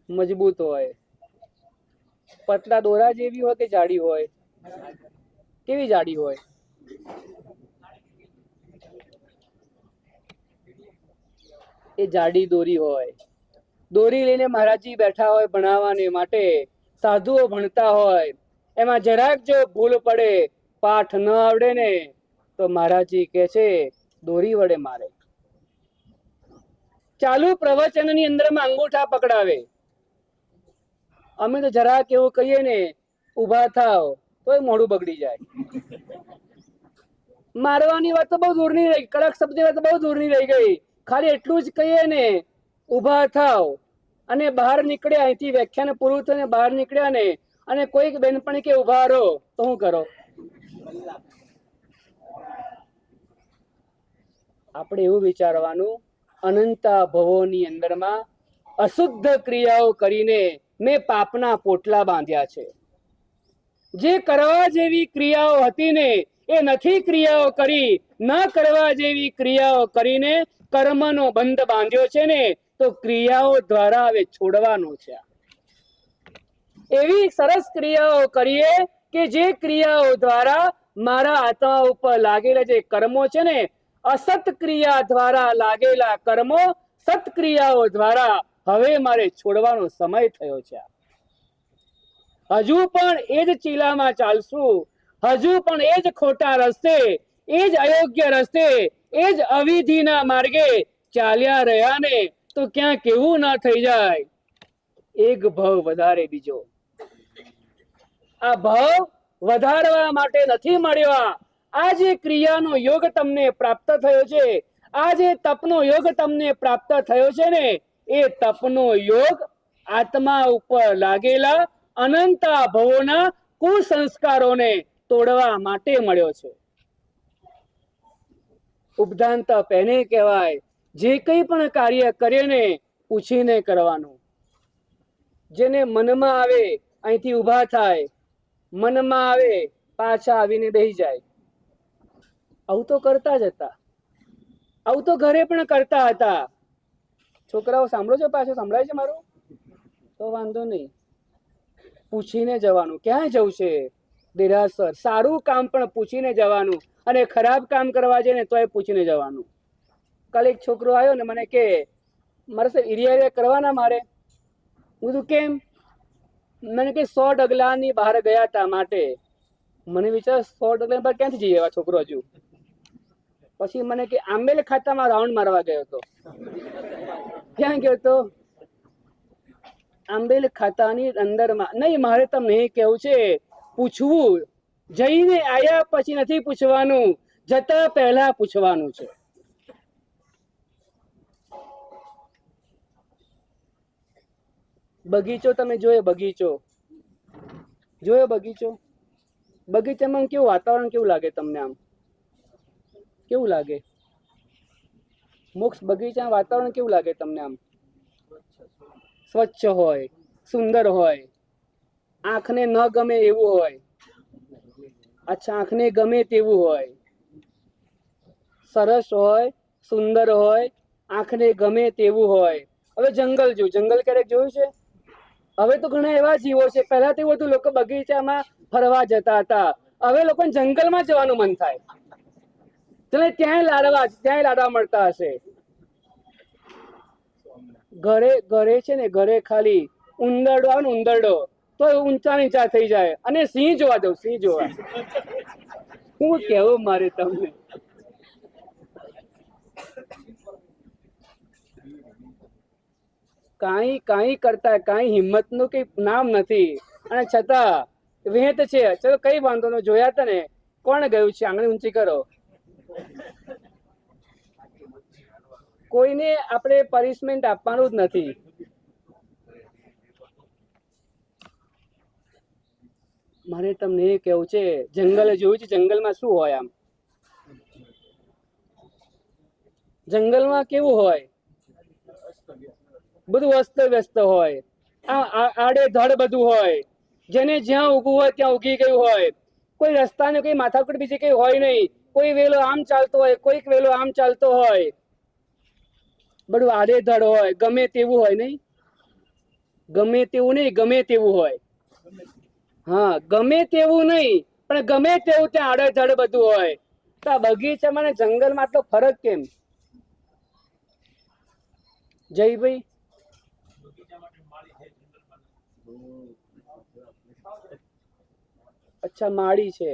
મજબૂત હોય. પતલા દોરા જેવી હોય કે જાડી હોય? કેવી જાડી હોય? એ જાડી દોરી હોય. દોરી લઈને મહારાજજી બેઠા હોય ભણાવવાને માટે. સાધુઓ ભણતા હોય, એમાં જરાક જો ભૂલ પડે, પાઠ ન આવડે ને, તો મહારાજજી કહે છે દોરી વડે મારે. ચાલુ પ્રવચનની અંદરમાં અંગૂઠા પકડાવે. અમે તો જરાક એવું કહીએ ને, ઉભા થાવ, તોય મોઢું બગડી જાય. મારવાની વાત તો બહુ દૂરની રહી, કડક શબ્દ વાત બહુ દૂરની રહી ગઈ. ખાલી એટલું જ કહીએ ને, ઉભા થાવ, અને બહાર નીકળ્યા, અહીંથી વ્યાખ્યાન પૂરું થઈને બહાર નીકળ્યા ને, અને કોઈક બેનપણી કે ઉભા રહો, તો શું કરો? આપણે એવું વિચારવાનું, અનંતા ભવોની અંદરમાં અશુદ્ધ ક્રિયાઓ કરીને મેં પાપના પોટલા બાંધ્યા છે. જે કરવા જેવી ક્રિયાઓ હતી ને એ નથી ક્રિયાઓ કરી, ન કરવા જેવી ક્રિયાઓ કરીને કર્મનો બંધ બાંધ્યો છે ને, તો ક્રિયાઓ દ્વારા હવે છોડવાનું છે. એવી સરસ ક્રિયાઓ કરીએ કે જે ક્રિયાઓ દ્વારા મારા આત્મા ઉપર લાગેલા જે કર્મો છે ને, અસત ક્રિયા દ્વારા લાગેલા કર્મો સત્ક્રિયાઓ દ્વારા હવે મારે છોડવાનો સમય થયો છે. હજુ પણ એ જ ચીલામાં ચાલશું, હજુ પણ એ જ ખોટા રસ્તે, એ જ અયોગ્ય રસ્તે, એ જ અવિધિના માર્ગે ચાલ્યા રહ્યા ને, તો ક્યાં કેવું ના થઈ જાય એક ભાવ વધારે બીજો. આ ભાવ વધારવા માટે નથી મળ્યો. આ જે ક્રિયાનો યોગ તમને પ્રાપ્ત થયો છે, આ જે તપનો યોગ તમને પ્રાપ્ત થયો છે ને, એ તપનો યોગ આત્મા ઉપર લાગેલા અનંત ભવોના કુસંસ્કારોને તોડવા માટે મળ્યો છે. ઉપધાનતા પહેને કહેવાય, જે કંઈ પણ કાર્ય કરે ને પૂછીને કરવાનું. જેને મનમાં આવે અહીંથી ઉભા થાય, મનમાં આવે પાછા આવીને બેસી જાય. આવું તો કરતા જ હતા, આવું તો ઘરે પણ કરતા હતા. છોકરાઓ સાંભળો છો? પાછું સંભળાય છે મારું? તો વાંધો નહીં, પૂછીને જવાનું. ક્યાં જવું છે? દેરાસર. સારું કામ પણ પૂછીને જવાનું, અને ખરાબ કામ કરવા જાય ને તો એ પૂછીને જવાનું. કાલે એક છોકરો આવ્યો ને મને કે મારે સર એરિયા કરવાના મારે. હું કીધું કેમ? મને કે 100 ડગલાની બહાર ગયા હતા માટે. મને વિચાર 100 ડગલા બહાર ક્યાંથી જઈએ એવા છોકરો હજુ? પછી મને કે આંબેલ ખાતામાં રાઉન્ડ મારવા ગયો હતો. ક્યાં ગયો હતો? આંબેલ ખાતાની અંદરમાં. નહીં, મારે તમને એ કેવું છે, પૂછવું જઈને આયા પછી નથી પૂછવાનું, જતા પહેલા પૂછવાનું છે. બગીચો તમે જોયો? બગીચો જોયો? બગીચો, બગીચામાં કેવું વાતાવરણ કેવું લાગે તમને? આમ કેવું લાગે? મોક્ષ બગીચામાં વાતાવરણ કેવું લાગે તમને? આમ સ્વચ્છ હોય, સુંદર હોય, આંખને ન ગમે એવું હોય. અચ્છા, આંખને ગમે તેવું હોય, સરસ હોય, સુંદર હોય, આંખને ગમે તેવું હોય. હવે જંગલ જો, જંગલ ક્યારેક જોયું છે? હવે તો ઘણા એવા જીવો છે, પહેલા તો એવું હતું લોકો બગીચામાં ફરવા જતા હતા, હવે લોકોને જંગલમાં જવાનું મન થાય, એટલે ત્યાંય લાડવા મળતા હશે. ઘરે ઘરે છે ને, ઘરે ખાલી ઉંદરડો આવે ને, ઉંદરડો તો ઊંચા નીચા થઈ જાય. અને સિંહ જોવા દઉં, સિંહ જોવા, શું કેવું મારે તમને. કાંઈ કરતા કાંઈ હિંમત નું કઈ નામ નથી, અને છતાં વેત છે. ચલો કઈ વાંધો નો, જોયા હતા ને, કોણ ગયું છે? આંગળી ઊંચી કરો. કોઈને આપણે પનિશમેન્ટ આપવાનું જ નથી. મારે તમને એ કેવું છે, જંગલ જોયું છે, જંગલમાં શું હોય? આમ જંગલમાં કેવું હોય? બધું અસ્ત વ્યસ્ત હોય, આડેધડ બધું હોય, જેને જ્યાં ઉગવું હોય ત્યાં ઉગી ગયું હોય. કોઈ રસ્તાને કઈ માથાકૂટ બીજી કઈ હોય નહીં. કોઈ વેલો આમ ચાલતો હોય, કોઈક વેલો આમ ચાલતો હોય, બધું આડેધડ હોય, ગમે તેવું હોય. નહીં, ગમે તેવું નહીં, ગમે તેવું હોય. હા, ગમે તેવું નહીં, પણ ગમે તેવું ત્યાં આડેધડ બધું હોય. તો આ બગીચામાં ને જંગલમાં આટલો ફરક કેમ? જયભાઈ, અચ્છા, માળી છે.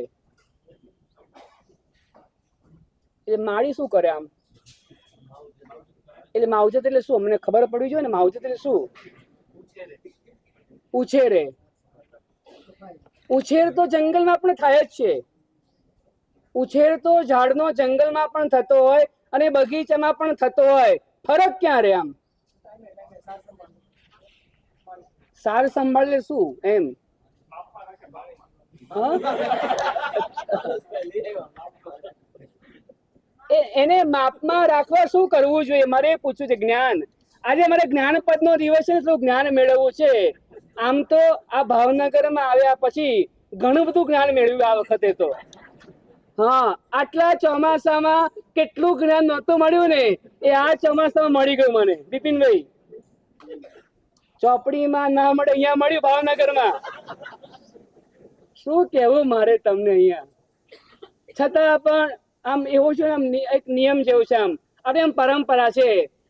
એ માળી શું કરે આમ? એટલે માવજત એટલે શું? અમને ખબર પડવી જોઈએ ને. માવજત એટલે શું? ઉછેરે. ઉછેર તો જંગલમાં પણ થાય જ છે. ઉછેર તો ઝાડનો જંગલમાં પણ થતો હોય અને બગીચામાં પણ થતો હોય. ફરક ક્યાં રે આમ? સાર સંભાળે શું એમ? એને માપમાં રાખવા શું કરવું જોઈએ? મારે પૂછવું છે. જ્ઞાન, આજે મારે જ્ઞાનપદ નો દિવસ છે, થોડું જ્ઞાન મેળવવું છે. આમ તો આ ભાવનગરમાં આવ્યા પછી ઘણું બધું જ્ઞાન મેળવ્યું આ વખતે તો. હા, આટલા ચોમાસામાં કેટલું જ્ઞાન નહોતું મળ્યું ને, એ આ ચોમાસામાં મળી ગયું મને. બિપિનભાઈ, ચોપડીમાં ના મળે, અહીંયા મળ્યું ભાવનગરમાં. શું કેવું મારે તમને અહીંયા. છતાં પણ આમ એવું છે, આમ એક નિયમ જેવું છે. આમ પરંપરા છે.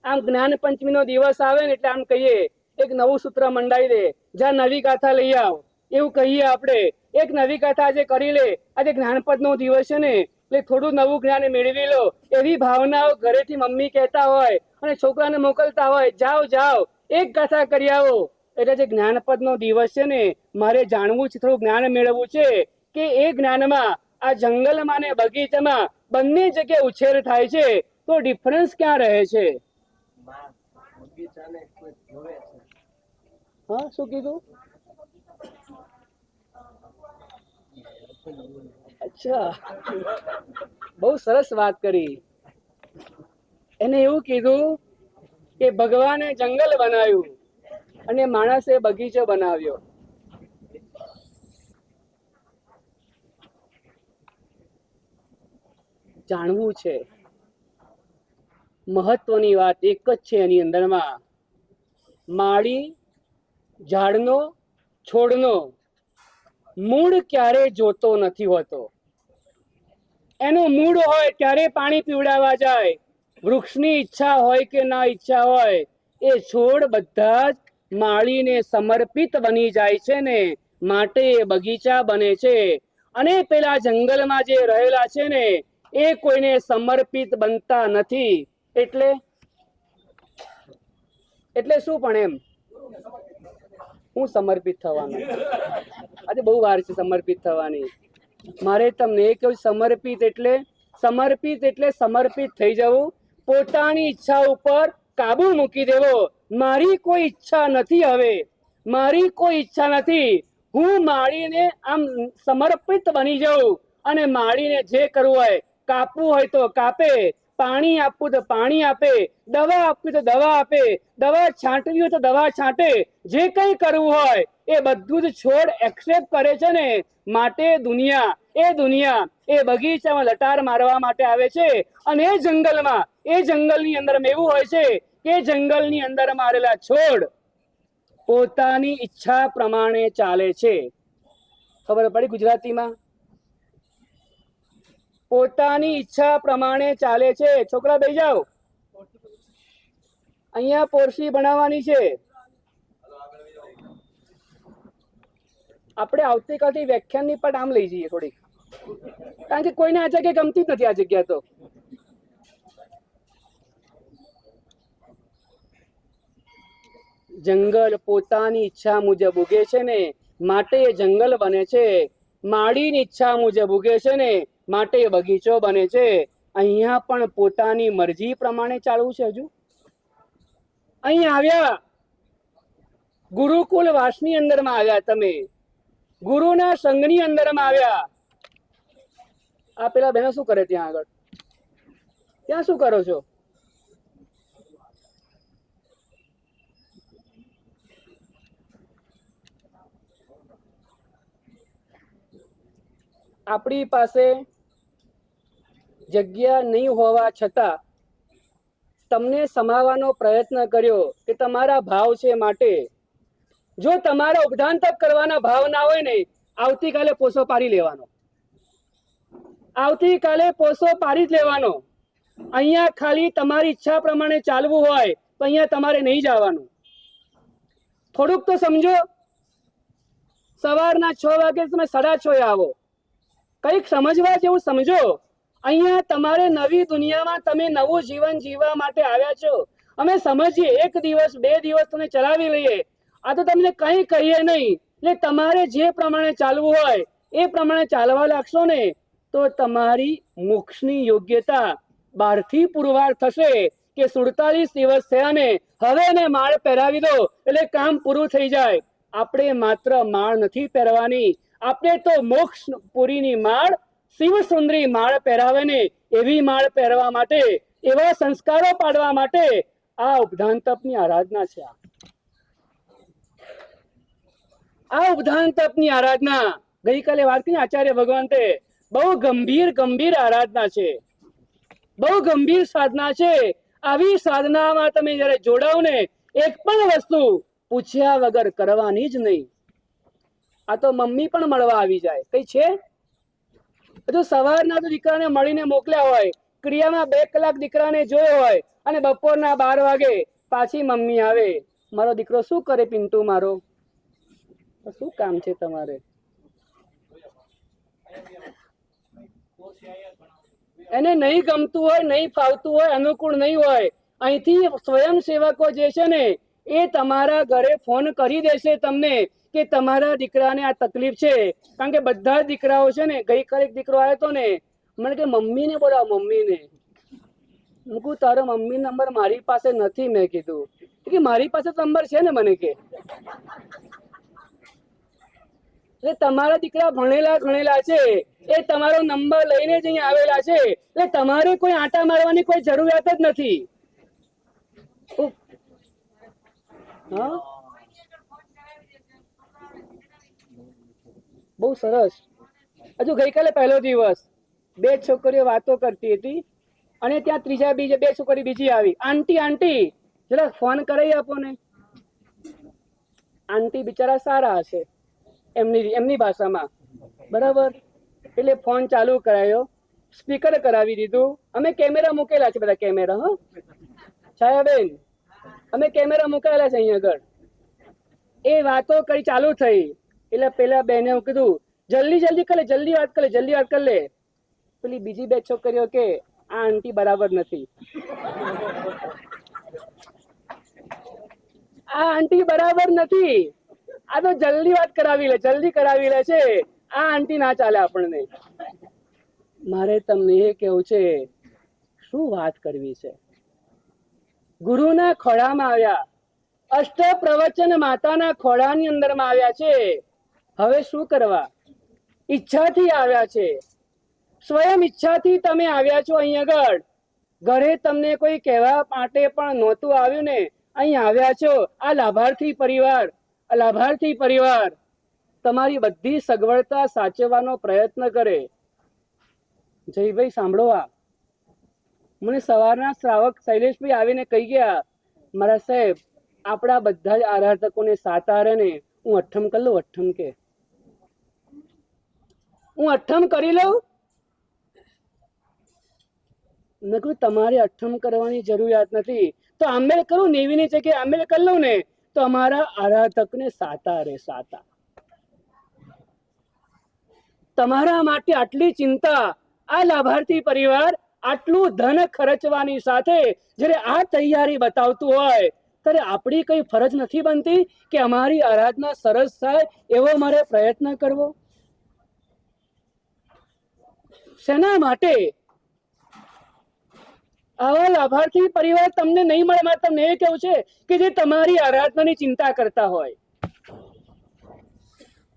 આમ જ્ઞાન પંચમી નો દિવસ આવે ને એટલે આમ કહીએ, એક નવું સૂત્ર મંડાઈ દે, જ્યાં નવી ગાથા લઈ આવ, એવું કહીએ આપણે. એક નવી ગાથા આજે કરી લે. આજે જ્ઞાનપદ નો દિવસ છે ને, એટલે થોડું નવું જ્ઞાન મેળવી લો, એવી ભાવનાઓ ઘરેથી મમ્મી કહેતા હોય અને છોકરાને મોકલતા હોય, જાઓ જાઓ એક ગાથા કરી આવો. એટલે જે જ્ઞાનપદ નો દિવસ છે ને, મારે જાણવું છે, થોડું જ્ઞાન મેળવવું છે કે એ જ્ઞાનમાં આ જંગલમાં ને બગીચામાં બંને જગ્યાએ ઉછેર થાય છે, તો ડિફરન્સ ક્યાં રહે છે? હા, શું કીધું? અચ્છા, બહુ સરસ વાત કરી. એને એવું કીધું કે ભગવાને જંગલ બનાવ્યું અને માણસે બગીચો બનાવ્યો. જાણવું છે. મહત્વની વાત એક જ છે એની અંદરમાં, માળી ઝાડનો છોડનો મૂળ ક્યારે જોતો નથી હોતો. એનું મૂળ હોય ત્યારે પાણી પીવડાવવા જાય. વૃક્ષની ઈચ્છા હોય કે ના ઈચ્છા હોય, એ છોડ બધા જ માળીને સમર્પિત બની જાય છે ને, માટે બગીચા બને છે. અને પેલા જંગલમાં જે રહેલા છે ને, એ કોઈને સમર્પિત બનતા નથી. એટલે શું પણ એમ? હું સમર્પિત થવાનું? આજે બહુ વાર છે સમર્પિત થવાની. મારે તમને એ કહ્યું, સમર્પિત એટલે સમર્પિત થઈ જવું, પોતાની ઈચ્છા ઉપર કાબુ મૂકી દેવો. મારી કોઈ ઈચ્છા નથી, હવે મારી કોઈ ઈચ્છા નથી. હું માળીને આમ સમર્પિત બની જાઉં અને માળીને જે કરવું હોય, કાપવું હોય તો કાપે, પાણી આપવું તો પાણી આપે, દવા આપવી તો દવા આપે, દવા છાંટવી હોય તો દવા છાંટે, જે કઈ કરવું હોય એ બધું જ છોડ એક્સેપ્ટ કરે છે ને. માટે દુનિયા એ બગીચામાં લટાર મારવા માટે આવે છે. અને એ જંગલની અંદર એવું હોય છે કે જંગલની અંદર મારેલા છોડ પોતાની ઈચ્છા પ્રમાણે ચાલે છે. ખબર પડી ગુજરાતીમાં? પોતાની ઈચ્છા પ્રમાણે ચાલે છે. છોકરા બેસી જાઓ, અહીંયા પોરસી બનાવવાની છે. આપણે આવતીકાલથી વ્યાખ્યાનની પણ આમ લઈ જઈએ થોડીક, કારણ કે કોઈને આ જગ્યા ગમતી જ નથી. આ જગ્યા તો જંગલ પોતાની ઈચ્છા મુજબ ઉગે છે ને માટે જંગલ બને છે. માળીની ઈચ્છા મુજબ ઉગે છે ને માટે બગીચો બને છે. અહીંયા પણ પોતાની મરજી પ્રમાણે ચાલવું છે. હજુ અહીં આવ્યા, ગુરુકુલ વાસની અંદરમાં આવ્યા, તમે ગુરુના સંઘની અંદરમાં આવ્યા. આ પેલા બહેનો શું કરે ત્યાં આગળ? ત્યાં શું કરો છો? આપણી પાસે જગ્યા નહીં હોવા છતાં તમને સમાવવાનો પ્રયત્ન કર્યો કે તમારા ભાવ છે માટે. જો તમારા ઉપધાન તપ કરવાના ભાવ ના હોય ને, આવતીકાલે પોસો પાડી લેવાનો. આવતીકાલે પોસો પાડી જ લેવાનો. અહીંયા ખાલી તમારી ઈચ્છા પ્રમાણે ચાલવું હોય તો અહીંયા તમારે નહીં જવાનું. થોડુંક તો સમજો. સવારના 6 વાગે તમે 6:30 આવો. કંઈક સમજવા જેવું સમજો. અહીંયા તમારે નવી દુનિયામાં તમે નવું જીવન જીવવા માટે આવ્યા છો. અમે સમજીએ, 1 દિવસ 2 દિવસ તમે ચલાવી લઈએ, આ તો તમને કંઈ કહીએ નહીં. એટલે તમારે જે પ્રમાણે ચાલવું હોય એ પ્રમાણે ચાલવા લાગશો ને તો તમારી મોક્ષની યોગ્યતા 12થી પુરવાર થશે કે 47 દિવસ થયા ને હવે એને માળ પહેરાવી દો એટલે કામ પૂરું થઈ જાય. આપણે માત્ર માળ નથી પહેરવાની, આપણે તો મોક્ષ પુરીની માળ, શિવ સુંદરી માળ પહેરાવે ને એવી માળ પહેરવા માટે, એવા સંસ્કારો પાડવા માટે આ ઉપધાન તપની આરાધના છે. આ ઉપધાન તપની આરાધના ગઈકાલે વાત કરી આચાર્ય ભગવંતે, બહુ ગંભીર આરાધના છે, બહુ ગંભીર સાધના છે. આવી સાધનામાં તમે જયારે જોડાવ ને, એક પણ વસ્તુ પૂછ્યા વગર કરવાની જ નહીં. આ તો મમ્મી પણ મળવા આવી જાય, કઈ છે હજુ સવારના તો દીકરાને મળીને મોકલ્યા હોય, ક્રિયામાં 2 કલાક દીકરાને જોયો હોય અને બપોરના 12 વાગે પાછી મમ્મી આવે. મારો દીકરો શું કરે પિન્ટુ મારો? શું કામ છે તમારે? એને નહીં ગમતું હોય, નહીં ફાવતું હોય, અનુકૂળ નહીં હોય, અહીંથી સ્વયંસેવકો જે છે ને એ તમારા ઘરે ફોન કરી દેશે તમને કે તમારા દીકરાને આ તકલીફ છે. કારણ કે બધા દીકરાઓ છે ને, ગઈકાલે એક દીકરો આવ્યો હતો ને, મને કે મમ્મીને બોલાવો, મમ્મીને. મૂકું તારો મમ્મી નંબર મારી પાસે નથી. મેં કીધું કે મારી પાસે નંબર છે ને. મને કે એટલે તમારા દીકરા ભણેલા ગણેલા છે, એ તમારો નંબર લઈને જ અહીંયા આવેલા છે. એટલે તમારે કોઈ આંટા મારવાની કોઈ જરૂરિયાત જ નથી. હા, બહુ સરસ. હજુ ગઈકાલે પહેલો દિવસ, 2 છોકરીઓ વાતો કરતી હતી અને ત્યાં ત્રીજા 2 છોકરી બીજી આવી. આંટી જરા ફોન કરાવી આપો ને. આંટી બિચારા સારા હશે એમની ભાષામાં, બરાબર. એટલે ફોન ચાલુ કરાયો, સ્પીકર કરાવી દીધું. અમે કેમેરા મૂકેલા છે, બધા કેમેરા. હા છાયાબેન, અમે કેમેરા મૂકેલા છે અહીંયા આગળ. એ વાતો કરી ચાલુ થઈ એટલે પેલા બેને હું કીધું જલ્દી કરે, જલ્દી વાત કરી લે. પેલી બીજી 2 છોકરીઓ કે આ આંટી બરાબર નથી, આ આંટી બરાબર નથી, આ તો જલ્દી વાત કરાવી લે છે, આ આંટી ના ચાલે આપણને. મારે તમને એ કેવું છે, શું વાત કરવી છે. ગુરુના ખોળામાં આવ્યા, અષ્ટ પ્રવચન માતાના ખોળાની અંદરમાં આવ્યા છે. હવે શું કરવા? ઈચ્છાથી આવ્યા છે, સ્વયં ઈચ્છાથી તમે આવ્યા છો અહીં આગળ. ઘરે તમને કોઈ કહેવા માટે પણ નહોતું આવ્યું ને, અહીં આવ્યા છો. આ લાભાર્થી પરિવાર તમારી બધી સગવડતા સાચવવાનો પ્રયત્ન કરે. જયભાઈ સાંભળો, આ મને સવારના શ્રાવક શૈલેષભાઈ આવીને કહી ગયા, મારા સાહેબ આપણા બધા જ આરાધકોને સાતારે ને હું અઠ્ઠમ કરી લઉં. અઠ્ઠમ કે હું અઠ્ઠમ કરી લઉં. મેં કહ્યું તમારે અઠ્ઠમ કરવાની જરૂરિયાત નથી, તો આંબેલ કરું નેવીની જગ્યાએ આંબેલ કરી લઉં ને તો અમારા આરાધકને સાતારે સાતા. તમારા માટે આટલી ચિંતા, આ લાભાર્થી પરિવાર આટલું ધન ખર્ચવાની સાથે જ્યારે આ તૈયારી બતાવતું હોય ત્યારે આપણી કઈ ફરજ નથી બનતી કે અમારી આરાધના સરસ થાય એવો મારે પ્રયત્ન કરવો? શેના માટે? આવા લાભાર્થી પરિવાર તમને નહીં મળે. મારે તમને એ કેવું છે કે જે તમારી આરાધનાની ચિંતા કરતા હોય.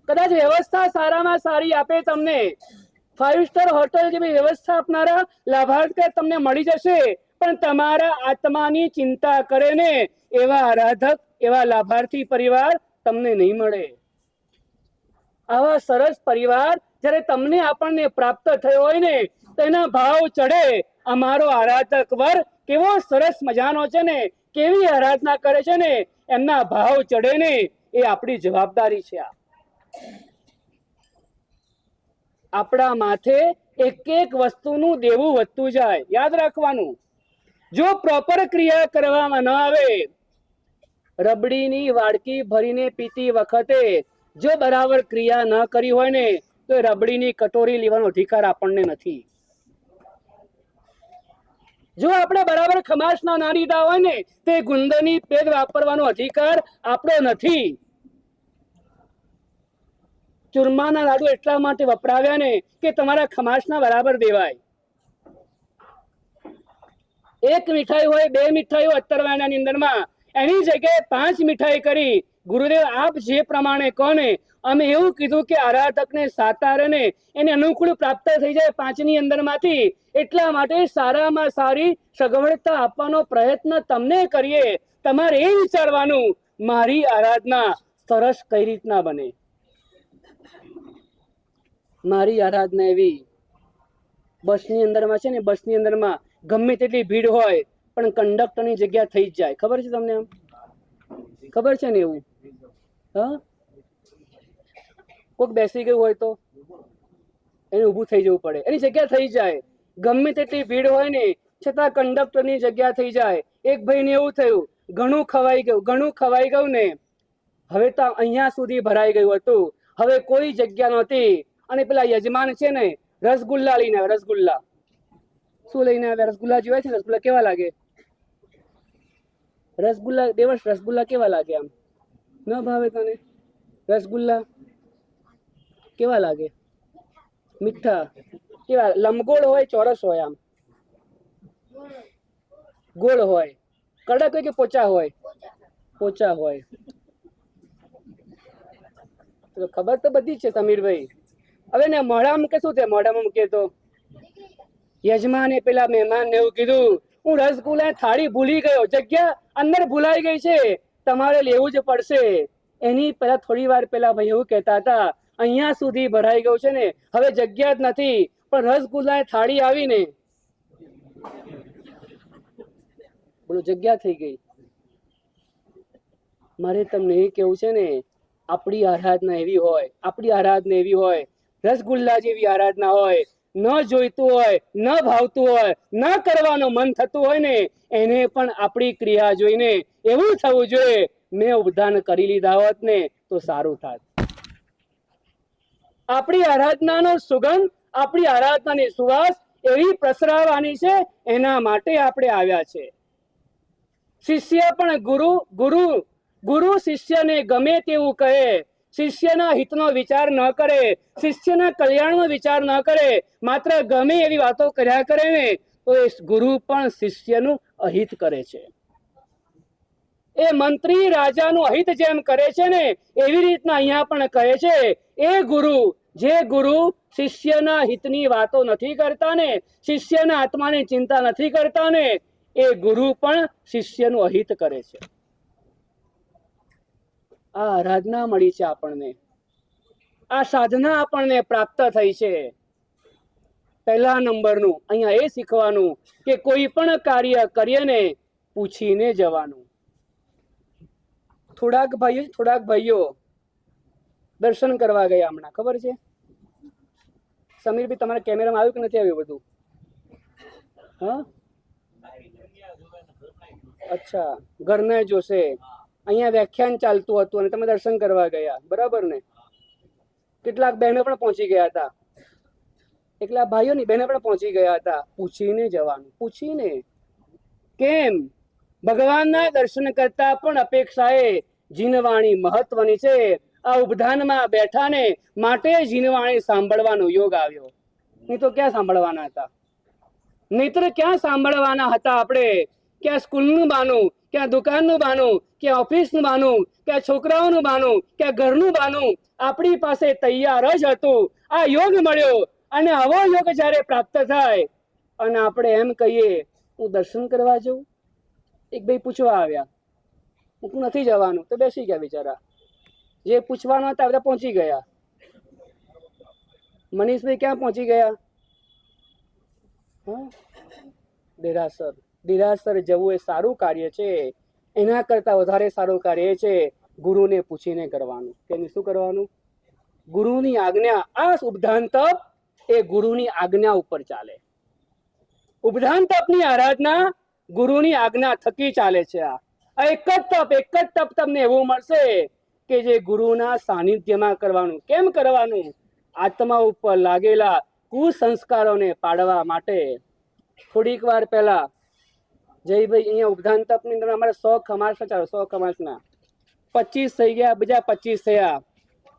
કદાચ વ્યવસ્થા સારામાં સારી આપે, તમને 5 સ્ટાર હોટલ જેવી વ્યવસ્થા આપનારા લાભાર્થી તમને મળી જશે, પણ તમારા આત્માની ચિંતા કરે ને એવા આરાધક, એવા લાભાર્થી પરિવાર તમને નહીં મળે. આવા સરસ પરિવાર જ્યારે તમને આપણને પ્રાપ્ત થયો હોય ને તો એના ભાવ ચડે. અમારો આરાધક વર્ગ કેવો સરસ મજાનો છે ને, કેવી આરાધના કરે છે ને, એમના ભાવ ચડે ને એ આપણી જવાબદારી છે. આપણા માથે એક એક વસ્તુનું દેવું વધતું જાય. યાદ રાખવાનું, જો પ્રોપર ક્રિયા કરવામાં ન આવે, રબડીની વાડકી ભરીને પીતી વખતે જો બરાબર ક્રિયા ન કરી હોય ને તો રબડીની કટોરી લેવાનો અધિકાર આપણને નથી. જો આપણે બરાબર ખમાસ ના લીધા હોય ને તે ગુંદરની પેજ વાપરવાનો અધિકાર આપણો નથી. ચૂરમાના લાડુ એટલા માટે વપરાવ્યા ને કે તમારા ખમાસના બરાબર દેવાય. એક મીઠાઈ હોય, 2 મીઠાઈઓ અત્તરવાણાની અંદરમાં, એની જગ્યાએ 5 મીઠાઈ કરી. ગુરુદેવ આપ જે પ્રમાણે કહો ને, અમે એવું કીધું કે આરાધકને સાતારે ને એને અનુકૂળ પ્રાપ્ત થઈ જાય 5ની અંદરમાંથી. એટલા માટે સારામાં સારી સગવડતા આપવાનો પ્રયત્ન તમને કરીએ. તમારે એ વિચારવાનું મારી આરાધના સરસ કઈ રીતના બને. મારી આરાધના એવી, બસની અંદરમાં છે ને, બસની અંદરમાં ગમે તેટલી ભીડ હોય પણ કંડક્ટરની જગ્યા થઈ જ જાય. ખબર છે તમને? આમ ખબર છે ને એવું? હા, કોઈક બેસી ગયું હોય તો એને ઊભું થઈ જવું પડે, એની જગ્યા થઈ જાય. ગમે તેટલી ભીડ હોય ને છતાં કંડક્ટરની જગ્યા થઈ જાય. એક ભાઈને એવું થયું, ઘણું ખવાઈ ગયું ને, હવે તો અહીંયા સુધી ભરાઈ ગયું હતું, હવે કોઈ જગ્યા નહોતી. અને પેલા યજમાન છે ને રસગુલ્લા લઈને આવ્યા. રસગુલ્લા શું લઈને આવ્યા? રસગુલ્લા જોયા છે? રસગુલ્લા કેવા લાગે? રસગુલ્લા દેવર્ષ, રસગુલ્લા કેવા લાગે? આમ ન ભાવે તને? રસગુલ્લા કેવા લાગે? મીઠા કેવા? લંબગોળ હોય, ચોરસ હોય? આમ ગોળ હોય? કડક હોય કે પોચા હોય? પોચા હોય. ખબર તો બધી છે સમીરભાઈ. હવે ને મોઢા મૂકે શું છે? મોઢામાં મૂકે તો યજમાને પેલા મહેમાનને એવું કીધું, હું રસગુલ્લા થાળી ભૂલી ગયો, જગ્યા અંદર ભૂલાઈ ગઈ છે, તમારે લેવું જ પડશે. એની પહેલા થોડી વાર પહેલા ભાઈ એવું કહેતા હતા, અહીંયા સુધી ભરાઈ ગયું છે ને હવે જગ્યા જ નથી, પણ રસગુલ્લા થાળી આવીને બોલો જગ્યા થઈ ગઈ. મારે તમને એ કેવું છે ને, આપણી આરાધના એવી હોય, આપણી આરાધના એવી હોય, રસગુલ્લા જેવી આરાધના હોય, ન જોઈતું હોય, ન ભાવતું હોય, ન કરવાનું મન થતું હોય ને એને પણ આપણી ક્રિયા જોઈને એવું થવું જોઈએ, મેં ઉદ્ધાન કરી લીધા હોત ને તો સારું થાત. આપણી આરાધનાનો સુગંધ, આપણી આરાધનાની સુવાસ એવી પ્રસરાવાની છે, એના માટે આપણે આવ્યા છે. શિષ્ય પણ ગુરુ શિષ્યને ગમે તેવું કહે, શિષ્યના હિતનો વિચાર ન કરે, શિષ્યના કલ્યાણનો વિચાર ન કરે, માત્ર ગમે એવી વાતો કર્યા કરે ને તો એ ગુરુ પણ શિષ્યનું અહિત કરે છે. એ મંત્રી રાજાનું અહિત જેમ કરે છે ને એવી રીતના અહીંયા પણ કહે છે, એ ગુરુ, જે ગુરુ શિષ્યના હિતની વાતો નથી કરતા ને, શિષ્યના આત્માની ચિંતા નથી કરતા ને, એ ગુરુ પણ શિષ્યનું અહિત કરે છે. આ આરાધના મળી છે આપણને, આ સાધના આપણને પ્રાપ્ત થઈ છે. પહેલા નંબરનું અહીંયા એ શીખવાનું કે કોઈ પણ કાર્ય કરીએ ને પૂછીને જવાનું. થોડાક ભાઈઓ દર્શન કરવા ગયા હમણાં, ખબર છે? સમીરભાઈ, તમારા કેમેરામાં આવ્યું કે નથી આવ્યું બધું? હા, અચ્છા, ઘરના જોશે. અહીંયા વ્યાખ્યાન ચાલતું હતું અને તમે દર્શન કરવા ગયા, બરાબર ને? કેટલાક બહેનો પણ પહોંચી ગયા હતા, એકલા ભાઈઓ ની બહેનો પણ પહોંચી ગયા હતા. પૂછીને જવાનું, પૂછીને. કેમ? ભગવાનના દર્શન કરતા પણ અપેક્ષાએ જીનવાણી મહત્વની છે. આ ઉપધાનમાં બેઠાને માટે જીનવાણી સાંભળવાનો યોગ આવ્યો. નહીં તો ક્યાં સાંભળવાના હતા? નહીતર ક્યાં સાંભળવાના હતા આપણે? ક્યાં સ્કૂલનું બાનું, ક્યાં દુકાનનું બાનું, ક્યાં ઓફિસનું બાનું, ક્યાં છોકરાઓનું બાનું, ક્યાં ઘરનું બાનું? આપણી પાસે તૈયાર જ હતું. આ યોગ મળ્યો અને આવો યોગ જ્યારે પ્રાપ્ત થાય અને આપણે એમ કહીએ હું દર્શન કરવા જઉં. એક ભાઈ પૂછવા આવ્યા, હું નથી જવાનું, તો બેસી ગયા બિચારા. જે પૂછવાના હતા બધા પહોંચી ગયા. મનીષભાઈ ક્યાં પહોંચી ગયા? હા, દેરાસર જવું એ સારું કાર્ય છે. એના કરતા વધારે સારું કાર્ય છે ગુરુને પૂછીને કરવાનું. તેની શું કરવાનું? ગુરુની આજ્ઞા. આ ઉપધાન તપ એ ગુરુની આજ્ઞા ઉપર ચાલે. ઉપધાન તપની આરાધના ગુરુની આજ્ઞા થકી ચાલે છે. આ એક જ તપ તમને એવું મળશે કે જે ગુરુના સાનિધ્યમાં કરવાનું. કેમ કરવાનું? આત્મા ઉપર લાગેલા કુસંસ્કારોને પાડવા માટે. થોડીક વાર પહેલા જયભાઈ અહીંયા ઉપધાન તપની અંદર અમારે 100 ખમાસના ચાલો, 100 ખમાસના 25 થઈ ગયા, બીજા 25 થયા.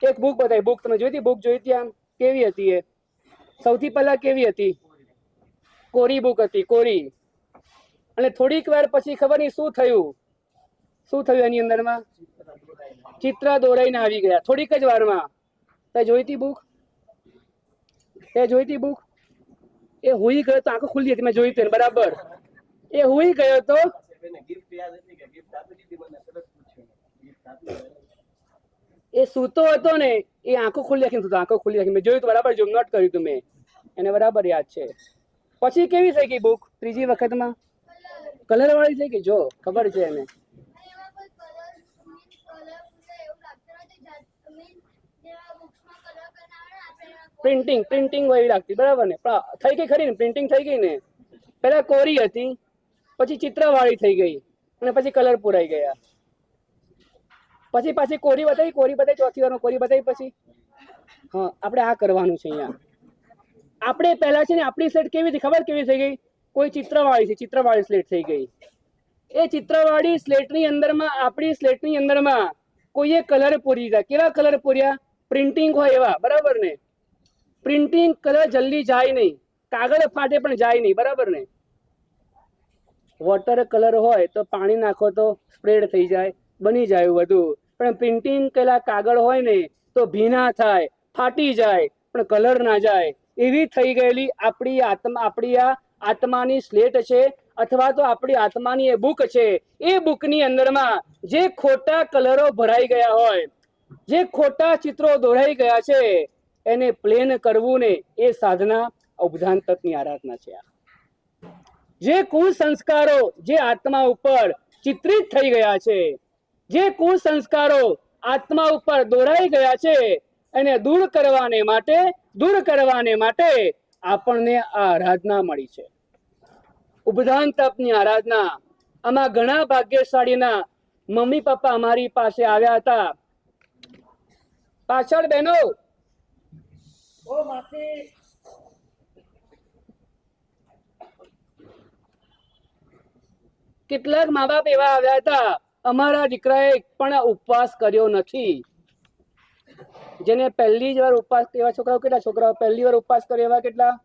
એક બુક બતાવી. બુક તમે જોઈ હતી? બુક જોઈ હતી? આમ કેવી હતી એ? સૌથી પહેલા કેવી હતી? કોરી બુક હતી, કોરી. અને થોડીક વાર પછી ખબર નહીં શું થયું. શું થયું એની અંદરમાં? ચિત્ર દોરાઈને આવી ગયા થોડીક જ વારમાં. તે જોઈ હતી બુક? તે જોઈ હતી બુક? એ હુઈ ગયો તો આંખો ખુલ્લી હતી, મેં જોઈ હતી બરાબર. એ હુઈ ગયો તો એ સૂતો હતો ને, એ આંખો ખુલ્લી રાખીને સૂતો, આંખો ખુલ્લી રાખીને. મેં જોયું તો બરાબર, ઝૂમ નોટ કર્યું તું મેં, એને બરાબર યાદ છે. પછી કેવી થઈ ગઈ બુક? ત્રીજી વખતમાં કલર વાળી થઈ ગઈ. જો ખબર છે એને. પ્રિન્ટિંગ એવી લાગતી, બરાબર ને? થઈ ગઈ ખરી ને? પ્રિન્ટિંગ થઈ ગઈ ને? પેલા કોરી હતી, પછી ચિત્રવાળી થઈ ગઈ અને પછી કલર પુરાઈ ગયા. પછી પાછી કોરી બતાવી ચોથી વાર કોરી બતાવી. પછી હા, આપણે આ કરવાનું છે અહીંયા. આપણે પહેલા છે ને આપણી સ્લેટ કેવી હતી ખબર? કેવી થઈ ગઈ? કોઈ ચિત્રવાળી છે, ચિત્રવાળી સ્લેટ થઈ ગઈ. એ ચિત્રવાળી સ્લેટની અંદરમાં, આપણી સ્લેટની અંદરમાં કોઈએ કલર પૂરી દીધા. કેવા કલર પૂર્યા? પ્રિન્ટિંગ હોય એવા, બરાબર ને? પ્રિન્ટિંગ કલર જલ્દી જાય નહીં, કાગળ ફાટે પણ જાય નહીં, બરાબર ને? વોટર કલર હોય તો પાણી નાખો તો સ્પ્રેડ થઈ જાય, બની જાય બધું. પણ પ્રિન્ટિંગ કરેલા કાગળ હોય ને તો ભીના થાય, ફાટી જાય, પણ કલર ના જાય. એવી થઈ ગયેલી આપણી આ આત્માની સ્લેટ છે, અથવા તો આપણી આત્માની એ બુક છે. એ બુકની અંદરમાં જે ખોટા કલરો ભરાઈ ગયા હોય, જે ખોટા ચિત્રો દોરાઈ ગયા છે, એને પ્લેન કરવું ને એ સાધના ઉપધાન તપની આરાધના છે. જે કુસંસ્કારો જે આત્મા ઉપર ચિત્રિત થઈ ગયા છે, જે કુસંસ્કારો આત્મા ઉપર દોરાઈ ગયા છે, એને દૂર કરવાને માટે આપણને આ આરાધના મળી છે. ઉપધાન તપની આરાધના. આમાં ઘણા ભાગ્યશાળીના મમ્મી પપ્પા અમારી પાસે આવ્યા હતા. પાછળ બહેનો, ઓ માસી, કેટલાક મા બાપ એવા આવ્યા હતા, અમારા દીકરાએ પણ ઉપવાસ કર્યો નથી. જેને પહેલી જ વાર ઉપવાસ, એવા છોકરાઓ કેટલા છોકરાઓ પહેલી વાર ઉપવાસ કર્યો? એવા કેટલા?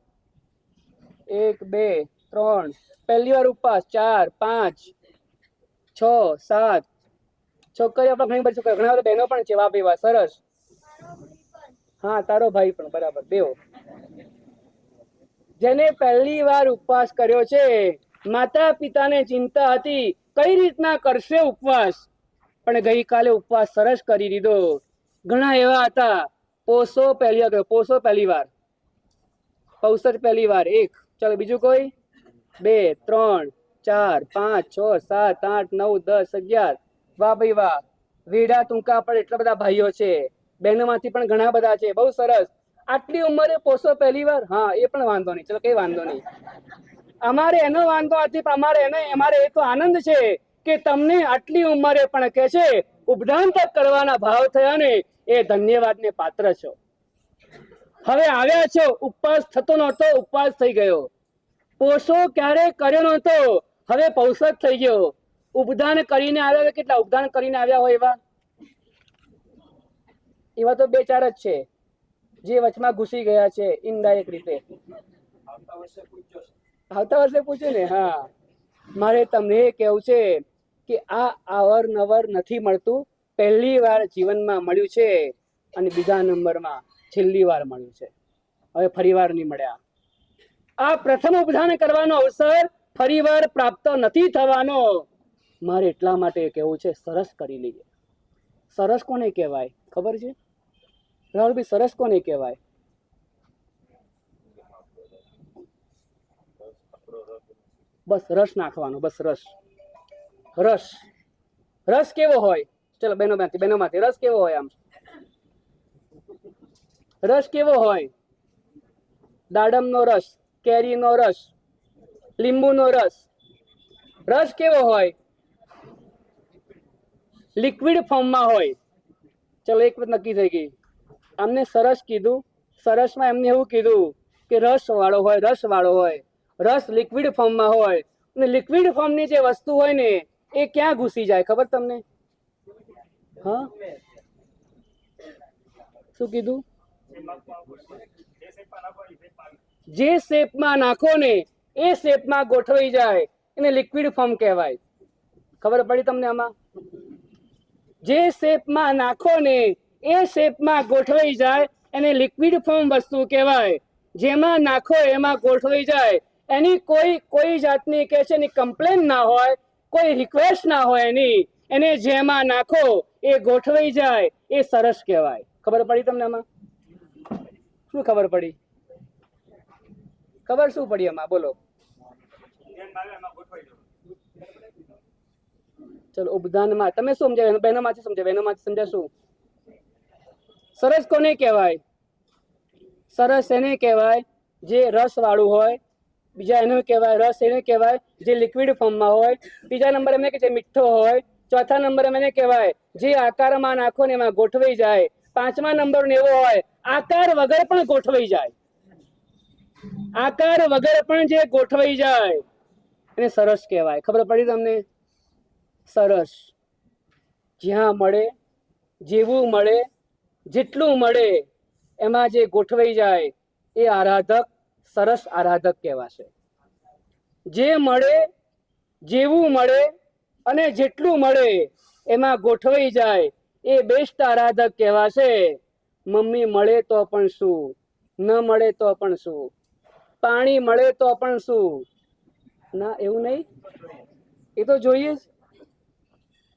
1 2 3. પહેલી વાર ઉપવાસ 4 5 6 7 છોકરીઓ પણ ઘણી બધી છોકરીઓ, ઘણા બધા બહેનો પણ છે. વાહ ભાઈ વાહ, સરસ. હા, તારો ભાઈ પણ, બરાબર, બેઓ. જેને પહેલી વાર ઉપવાસ કર્યો છે, માતા પિતાને ચિંતા હતી કઈ રીતના કરશે ઉપવાસ, પણ ગઈકાલે ઉપવાસ સરસ કરી દીધો. ઘણા એવા હતા, પોષો પહેલી વાર, પૌષજ પહેલી વાર 1. ચાલો બીજું કોઈ? 2 3 4 5 6 7 8 9 10 11. વાહ ભાઈ વાહ. વેડા ટૂંકા પણ એટલા બધા ભાઈઓ છે, બહેનોમાંથી પણ ઘણા બધા છે. બહુ સરસ. આટલી ઉંમરે પોસો પહેલી વાર? હા, એ પણ વાંધો નહીં, ચલો કઈ વાંધો નહીં. અમારે એનો વાંધો નથી, પણ અમારે એ તો આનંદ છે કે તમને આટલી ઉંમરે પણ કે છે ઉપદાન તક કરવાના ભાવ થયા ને, એ ધન્યવાદને પાત્ર છો. હવે આવ્યા છો, ઉપવાસ થતો નહોતો, ઉપવાસ થઈ ગયો. પોષો ક્યારે કર્યો નહોતો, હવે પૌષ જ થઈ ગયો. ઉપદાન કરીને આવ્યા, કેટલા ઉપદાન કરીને આવ્યા હોય એવા તો 2-4 જ છે જે વચમાં ઘૂસી ગયા છે ઇનડાયરેક્ટ રીતે. આવતા વર્ષે પૂછ્યું ને? હા, મારે તમને એ કહેવું છે કે આ અવારનવાર નથી મળતું, પહેલી વાર જીવનમાં મળ્યું છે અને બીજા નંબરમાં છેલ્લી વાર મળ્યું છે. હવે ફરીવાર નહીં મળ્યા. આ પ્રથમ ઉપદાન કરવાનો અવસર ફરીવાર પ્રાપ્ત નથી થવાનો. મારે એટલા માટે કહેવું છે, સરસ કરી લઈએ. સરસ કોને કહેવાય ખબર છે રાહુલભાઈ? સરસ કોને કહેવાય? બસ રસ નાખવાનો, બસ રસ. રસ રસ કેવો હોય? ચલો બહેનોમાંથી રસ કેવો હોય? આમ રસ કેવો હોય? દાડમનો રસ, કેરીનો રસ, લીંબુનો રસ. રસ કેવો હોય? લિક્વિડ ફોર્મમાં હોય. ચલો એક વાત નક્કી થઈ ગઈ. અમને સરસ કીધું, સરસમાં એમને એવું કીધું કે રસ વાળો હોય. રસ લિક્વિડ ફોર્મમાં હોય, અને લિક્વિડ ફોર્મની જે વસ્તુ હોય ને એ ક્યાં ઘૂસી જાય ખબર તમને? હા, શું કીધું? જે શેપમાં નાખો ને એ શેપમાં ગોઠવાઈ જાય, એને લિક્વિડ ફોર્મ કહેવાય. ખબર પડી તમને આમાં? જે શેપમાં નાખો ને એ શેપમાં ગોઠવાઈ જાય, એને લિક્વિડ ફોર્મ વસ્તુ કહેવાય. જેમાં નાખો એમાં ગોઠવાઈ જાય, એની કોઈ જાતની કે છે એની કમ્પ્લેન ના હોય, કોઈ રિક્વેસ્ટ ના હોય એની. એને જેમાં નાખો એ ગોઠવાઈ જાય, એ સરસ કહેવાય. ખબર પડી તમને આમાં? શું ખબર પડી? ખબર શું પડી આમાં? બોલો. ચલો ઉપદાનમાં તમે શું સમજાય? બહેનોમાંથી સમજાય. સરસ કોને કહેવાય? સરસ એને કહેવાય જે રસ વાળું હોય. બીજા એને કહેવાય રસ, એને કહેવાય જે લિક્વિડ ફોર્મમાં હોય. ત્રીજા નંબર એમને કે જે મીઠો હોય. ચોથા નંબર એને કહેવાય જે આકારમાં નાખો ને એમાં ગોઠવાઈ જાય. પાંચમા નંબર એવો હોય આકાર વગર પણ ગોઠવાઈ જાય. આકાર વગર પણ જે ગોઠવાઈ જાય એને સરસ કહેવાય. ખબર પડી તમને? સરસ જ્યાં મળે, જેવું મળે, જેટલું મળે એમાં જે ગોઠવાઈ જાય એ આરાધક સરસ આરાધક કહેવાશે. જે મળે, જેવું મળે અને જેટલું મળે એમાં ગોઠવાઈ જાય એ બેસ્ટ આરાધક કહેવાશે. મમ્મી મળે તો પણ શું, ન મળે તો પણ શું, પાણી મળે તો પણ શું. ના, એવું નહીં, એ તો જોઈએ જ.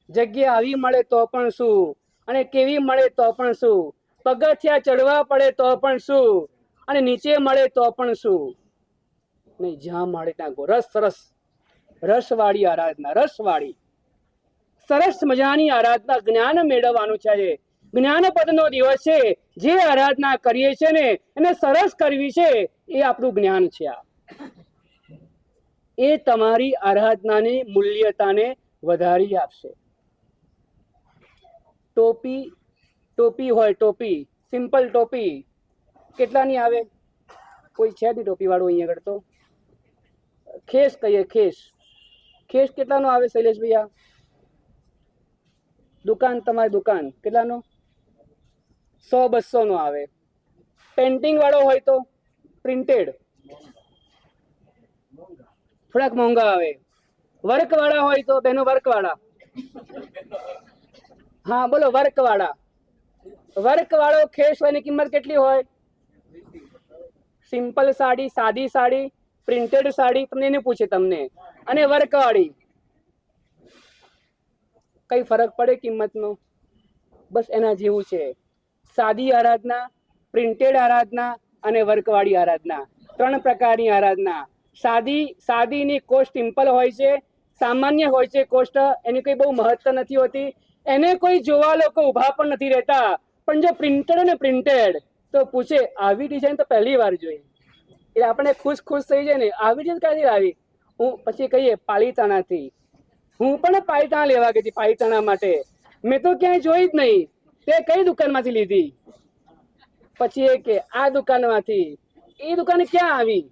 જગ્યા આવી મળે તો પણ શું, અને કેવી મળે તો પણ શું, પગથિયા ચડવા પડે તો પણ શું, અને નીચે મળે તો પણ શું. નહીં, જ્યાં મળે ત્યાં સરસ રસવાળી આરાધના. રસવાળી સરસ મજાની આરાધના. જ્ઞાન મેળવવાનું છે. જ્ઞાન પદનો દિવસ છે. જે આરાધના કરીએ છે ને એને સરસ કરવી છે, એ આપણું જ્ઞાન છે. એ તમારી આરાધનાની મૂલ્યતાને વધારી આપશે. ટોપી હોય, ટોપી સિમ્પલ ટોપી કેટલાની આવે? કોઈ છે નહીં ટોપી વાળું અહીંયા આગળ તો. ખેસ કહીએ, ખેસ કેટલાનો આવે શૈલેષ ભૈયા? તમારી દુકાન કેટલાનો? 100-200 નો આવે. પેન્ટિંગ વાળો હોય તો પ્રિન્ટેડ થોડાક મોંઘા આવે. વર્ક વાળા હોય તો બેનો વર્ક વાળા. હા બોલો, વર્ક વાળો ખેસ હોય એની કિંમત કેટલી હોય? સિમ્પલ સાડી, સાદી સાડી, પ્રિન્ટેડ સાડી તમને એને પૂછે તમને, અને વર્ક વાળી કઈ ફરક પડે કિંમતનો? બસ એના જેવું છે. સાદી આરાધના, પ્રિન્ટેડ આરાધના અને વર્કવાળી આરાધના, 3 પ્રકારની આરાધના. સાદીની કોસ્ટ સિમ્પલ હોય છે, સામાન્ય હોય છે કોસ્ટ, એની કોઈ બહુ મહત્વ નથી હોતી. એને કોઈ જોવા લોકો ઊભા પણ નથી રહેતા, પણ જો પ્રિન્ટેડ અને પ્રિન્ટેડ તો પૂછે આવી ડિઝાઇન તો પહેલી વાર જોઈ, એટલે આપણે ખુશ થઈ જાય ને, આવી ડિઝાઇન ક્યાંથી આવી. હું પછી કહીએ પાલીતાણાથી. હું પણ પાલીતાણા લેવા ગઈ હતી, પાલીતાણા માટે મેં તો ક્યાંય જોઈ જ નહીં. તે કઈ દુકાનમાંથી લીધી? પછી એ કે આ દુકાનમાંથી. એ દુકાન ક્યાં આવી?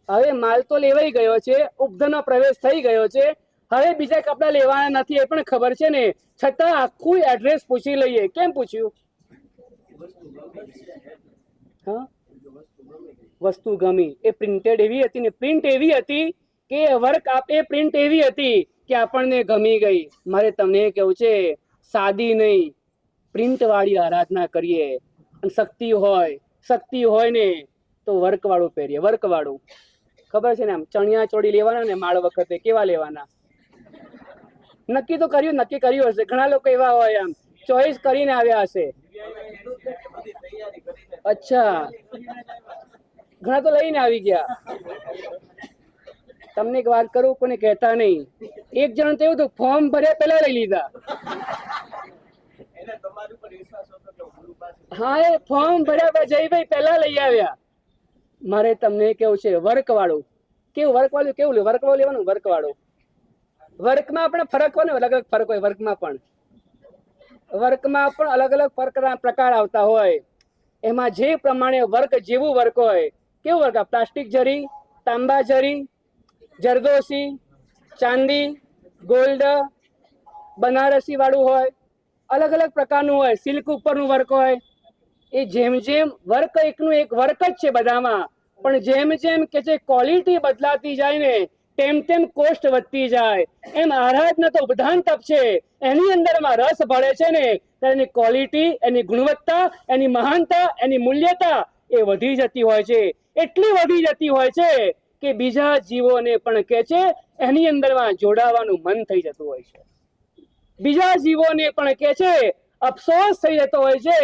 હવે માલ તો લેવાઈ ગયો છે, ઉપધનનો પ્રવેશ થઈ ગયો છે, હવે બીજા કપડા લેવાના નથી એ પણ ખબર છે ને, છતાં આખું એડ્રેસ પૂછી લઈએ. કેમ પૂછ્યું? હા, વસ્તુ ગમી. એ પ્રિન્ટેડ એવી હતી ને, પ્રિન્ટ એવી હતી કે વર્ક આપે, પ્રિન્ટ એવી હતી કે આપણને ગમી ગઈ. મારે તમને કેવું છે, સાદી નહીં, પ્રિન્ટ વાળી આરાધના કરીએ. અને શક્તિ હોય ને તો વર્ક વાળું પહેરીએ. વર્ક વાળું ખબર છે ને, આમ ચણિયા ચોળી લેવાના ને માળ વખતે કેવા લેવાના? નક્કી કર્યું હશે. ઘણા લોકો એવા હોય આમ ચોઈસ કરીને આવ્યા હશે. અચ્છા, ઘણા તો લઈને આવી ગયા. તમને એક વાત કરું, કોને કહેતા નહીં. એક જણ તો એવું હતું, ફોર્મ ભર્યા પહેલા લઈ લીધા. હા, એ ફોર્મ ભર્યા જયભાઈ પહેલા લઈ આવ્યા. મારે તમને કેવું છે, વર્ક વાળું કેવું વર્ક વાળું લેવાનું. વર્ક વાળું વર્કમાં આપણે ફરક હોય ને, અલગ અલગ ફરક હોય. વર્કમાં પણ અલગ અલગ પ્રકાર આવતા હોય. એમાં જે પ્રમાણે વર્ક જેવું વર્ક હોય. કેવું વર્ક? પ્લાસ્ટિક જરી, તાંબા જરી, જરદોશી, ચાંદી, ગોલ્ડ, બનારસી વાળું હોય. અલગ અલગ પ્રકારનું હોય. સિલ્ક ઉપરનું વર્ક હોય. એ જેમ વર્ક એકનું એક વર્ક જ છે બધામાં, પણ જેમ કે છે ક્વોલિટી બદલાતી જાય ને, તેમ કોસ્ટ વધતી જાય. એમ આરાધના તો ઉપધાન તપ છે, એની અંદરમાં રસ ભળે છે ને, એની ક્વોલિટી, એની ગુણવત્તા, એની મહાનતા, એની મૂલ્યતા એ વધી જતી હોય છે. એટલી વધી જતી હોય છે કે બીજા જીવોને પણ કે છે એની અંદરમાં જોડાવાનું મન થઈ જતું હોય છે. બીજા જીવોને પણ કે છે, અફસોસ થઈ જતો હોય છે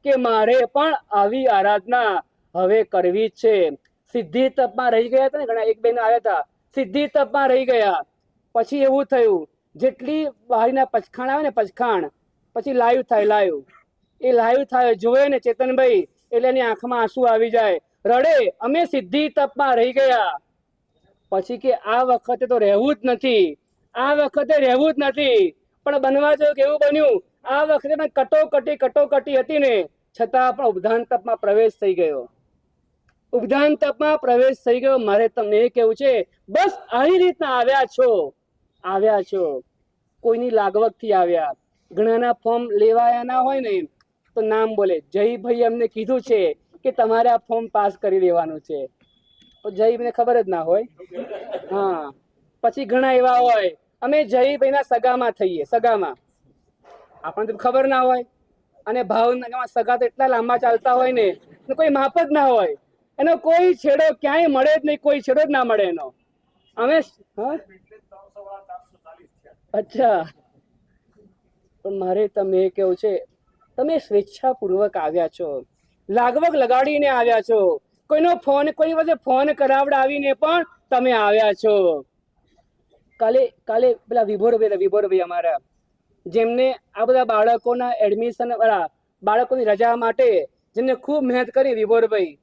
કે મારે પણ આવી આરાધના હવે કરવી જ છે. સિદ્ધિ તપમાં રહી ગયા હતા ને, ઘણા એક બેન આવ્યા હતા, સિદ્ધિ તપમાં રહી ગયા. પછી એવું થયું, જેટલી બહારના પચખાણ આવે ને, પચખાણ પછી લાઈવ થાય, જોવે ને ચેતનભાઈ એટલે એની આંખમાં આંસુ આવી જાય, રડે, અમે સિદ્ધિ તપમાં રહી ગયા. પછી કે આ વખતે તો રહેવું જ નથી. પણ બનવા જો કેવું બન્યું, આ વખતે કટોકટી હતી ને, છતાં પણ ઉપધાન તપમાં પ્રવેશ થઈ ગયો. મારે તમને એ કેવું છે, બસ આવી રીતના આવ્યા છો. કોઈની લાગવગ થી આવ્યા. ઘણાના ફોર્મ લેવાયા ના હોય ને તો નામ બોલે, જયભાઈ અમને કીધું છે કે તમારે આ ફોર્મ પાસ કરી દેવાનું છે. જયભાઈને ખબર જ ના હોય. હા, પછી ઘણા એવા હોય, અમે જયભાઈના સગામાં થઈએ. આપણને તો ખબર ના હોય. અને ભાવનગરમાં સગા તો એટલા લાંબા ચાલતા હોય ને, કોઈ માપ જ ના હોય. એનો કોઈ છેડો ક્યાંય મળે જ નહીં, કોઈ છેડો જ ના મળે એનો. અમે અચ્છા, પણ મારે તમને કેવું છે, તમે સ્વેચ્છાપૂર્વક આવ્યા છો, લાગવગ લગાડીને આવ્યા છો. કોઈ વખતે ફોન કરાવડાવીને પણ તમે આવ્યા છો. કાલે પેલા વિભોરભાઈ અમારા, જેમને આ બધા બાળકોના એડમિશન બાળકોની રજા માટે જેમને ખૂબ મહેનત કરી, વિભોરભાઈ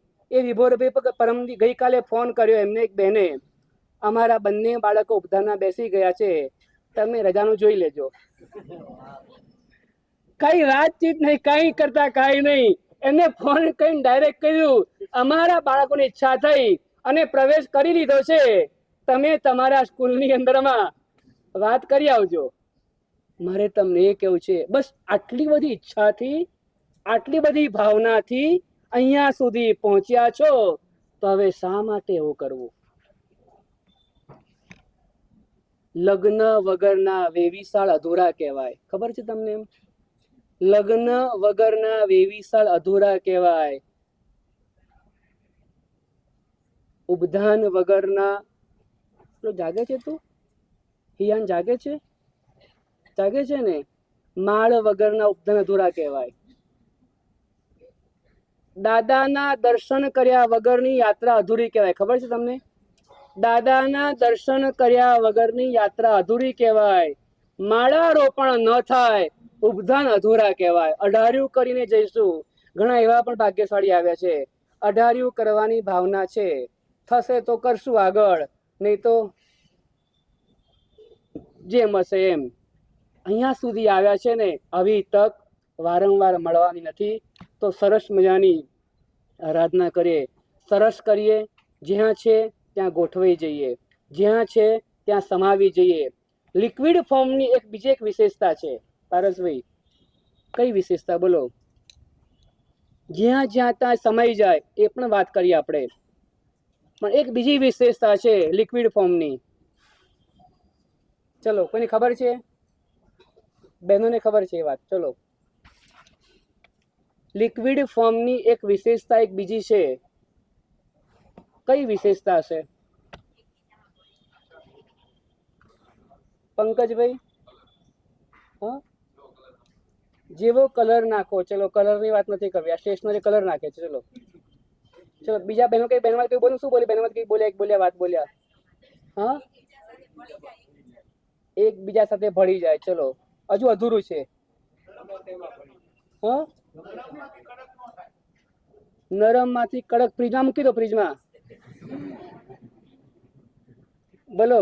ગઈકાલે ફોન કર્યો એમને એક બહેને, અમારા બંને બાળકો ઉપધાનમાં બેસી ગયા છે, તમે રજાનું જોઈ લેજો. કઈ વાતચીત નહીં, કઈ કરતા કઈ નહીં. એમને ફોન કરીને ડાયરેક્ટ કહ્યું, અમારા બાળકોની ઈચ્છા થઈ અને પ્રવેશ કરી લીધો છે, તમે તમારા સ્કૂલની અંદરમાં વાત કરી આવજો. મારે તમને એ કેવું છે, બસ આટલી બધી ઈચ્છાથી, આટલી બધી ભાવનાથી અહીંયા સુધી પહોંચ્યા છો, તો હવે શા માટે એવું કરવું? લગ્ન વગરના વેવિશાળ અધૂરા કહેવાય. ખબર છે તમને? લગ્ન વગરના વેવિશાળ અધૂરા કહેવાય. ઉપધાન વગરના, જાગે છે તું હિયાન? જાગે છે ને? માળ વગરના ઉપધાન અધૂરા કહેવાય. દાદાના દર્શન કર્યા વગરની યાત્રા અધૂરી કહેવાય. ખબર છે તમને? દાદાના દર્શન કર્યા વગરની યાત્રા અધૂરી કહેવાય. માળા રોપણ ન થાય ઉપધાન અધૂરા કહેવાય. અઢાર્યું કરીને જઈશું. ઘણા એવા પણ ભાગ્યશાળી આવ્યા છે, અઢાર્યું કરવાની ભાવના છે, થશે તો કરશું આગળ, નહીં તો જેમ હશે એમ. અહીંયા સુધી આવ્યા છે ને, આવી તક વારંવાર મળવાની નથી. તો સરસ મજાની આરાધના કરીએ, સરસ કરીએ, જ્યાં છે ત્યાં ગોઠવાઈ જઈએ, જ્યાં છે ત્યાં સમાવી જઈએ. લિક્વિડ ફોર્મની બીજી એક વિશેષતા છે પારસભાઈ. કઈ વિશેષતા બોલો? જ્યાં જ્યાં ત્યાં સમાઈ જાય એ પણ વાત કરીએ આપણે, પણ એક બીજી વિશેષતા છે લિક્વિડ ફોર્મની. ચલો, કોઈને ખબર છે? બહેનોને ખબર છે એ વાત? ચલો, લિક્વિડ ફોર્મની એક વિશેષતા એક બીજી છે. કઈ વિશેષતા છે પંકજભાઈ? હા, જેવો કલર નાખો. ચલો, કલરની વાત નથી કરવી, આ સ્ટેશનરી કલર નાખે છે. ચલો ચલો, બીજા બહેનો કઈ બહેનોમાં કઈ બોલું? શું બોલી બહેનોમાં? કઈ બોલ્યા? એક બોલ્યા, વાત બોલ્યા? હા, એકબીજા સાથે ભળી જાય. ચલો, હજુ અધૂરું છે. હા, નરમ માંથી કડક ફ્રીજમાં મૂકી દો. ફ્રીજમાં બોલો,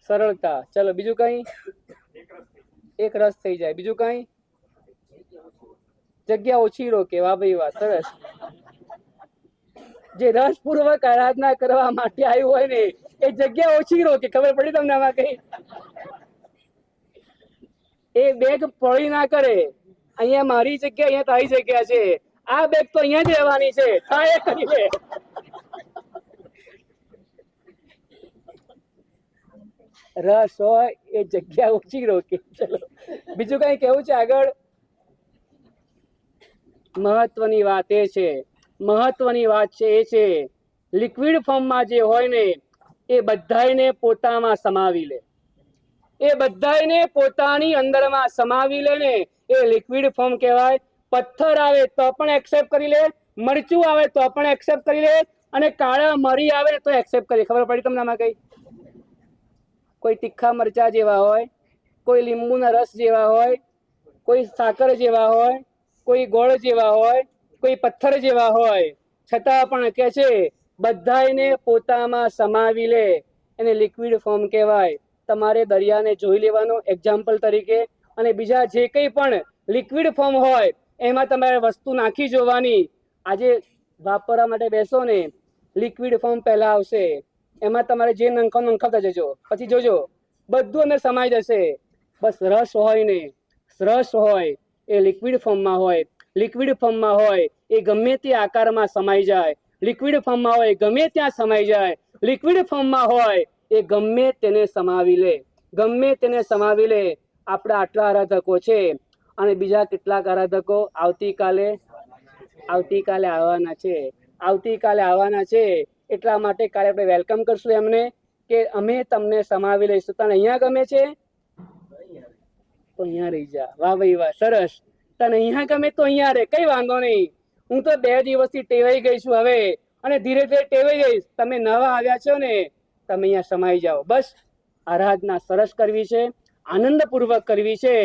સરળતા. ચલો, બીજું કઈ? એક રસ થઈ જાય. બીજું કઈ? જગ્યા ઓછી રોકે. વાહ ભાઈ વાહ, સરસ. જે રસપૂર્વક આરાધના કરવા માટે આવ્યું હોય ને એ જગ્યા ઓછી રોકે. ખબર પડી તમને આમાં કઈ? એ બેગ પડી ના કરે. અહીંયા મારી જગ્યા, અહીંયા તારી જગ્યા છે, આ બેગ તો અહીંયા જ રહેવાની છે, થાય કરી લે. રસ હોય એ જગ્યા ઓછી રોકે. ચલો, બીજું કઈ કેવું છે આગળ? મહત્વની વાત એ છે, મહત્વની વાત છે એ છે, લિક્વિડ ફોર્મમાં જે હોય ને એ બધાને પોતામાં સમાવી લે. એ બધાને પોતાની અંદરમાં સમાવી લે ને એ લિક્વિડ ફોર્મ કહેવાય. પથ્થર આવે તો પણ એક્સેપ્ટ કરી લે, મરચું આવે તો પણ એક્સેપ્ટ કરી લે, અને કાળા મરી આવે તો એક્સેપ્ટ કરી. ખબર પડી તમને આમાં કઈ? કોઈ તીખા મરચા જેવા હોય, કોઈ લીંબુના રસ જેવા હોય, કોઈ સાકર જેવા હોય, કોઈ ગોળ જેવા હોય, કોઈ પથ્થર જેવા હોય, છતાં પણ કે છે બધાને પોતામાં સમાવી લે, એને લિક્વિડ ફોર્મ કહેવાય. તમારે દરિયાને જોઈ લેવાનો એક્ઝામ્પલ તરીકે, અને બીજા જે કંઈ પણ લિક્વિડ ફોર્મ હોય એમાં તમારે વસ્તુ નાખી જોવાની. આજે વાપરવા માટે બેસો ને, લિક્વિડ ફોર્મ પહેલા આવશે, એમાં તમારે જે નંખાવ નંખાવતા જજો, પછી જોજો બધું અંદર સમાઈ જશે. બસ રસ હોય ને, રસ હોય એ લિક્વિડ ફોર્મમાં હોય, લિક્વિડ ફોર્મમાં હોય એ ગમે તે આકારમાં સમાઈ જાય, લિક્વિડ ફોર્મમાં હોય ગમે ત્યાં સમાઈ જાય, લિક્વિડ ફોર્મમાં હોય એ ગમે તેને સમાવી લે, ગમે તેને સમાવી લે. આપણા આટલા આરાધકો છે અને બીજા કેટલાક આરાધકો આવતીકાલે આવવાના છે, આવતીકાલે આવવાના છે. એટલા માટે કાલે આપણે વેલકમ કરશું એમને કે અમે તમને સમાવી લઈશું. તને અહીંયા ગમે છે તો અહીંયા રહી જા. વાહ ભાઈ વાહ, સરસ. તને અહીંયા ગમે તો અહીંયા રે, કઈ વાંધો નહીં. હું તો 2 દિવસથી ટેવાઈ ગઈ છું હવે, અને ધીરે ધીરે ટેવાઈ જઈશ. તમે નવા આવ્યા છો ને, તમે અહીંયા સમાઈ જાઓ. બસ આરાધના સરસ કરવી છે, આનંદપૂર્વક કરવી છે,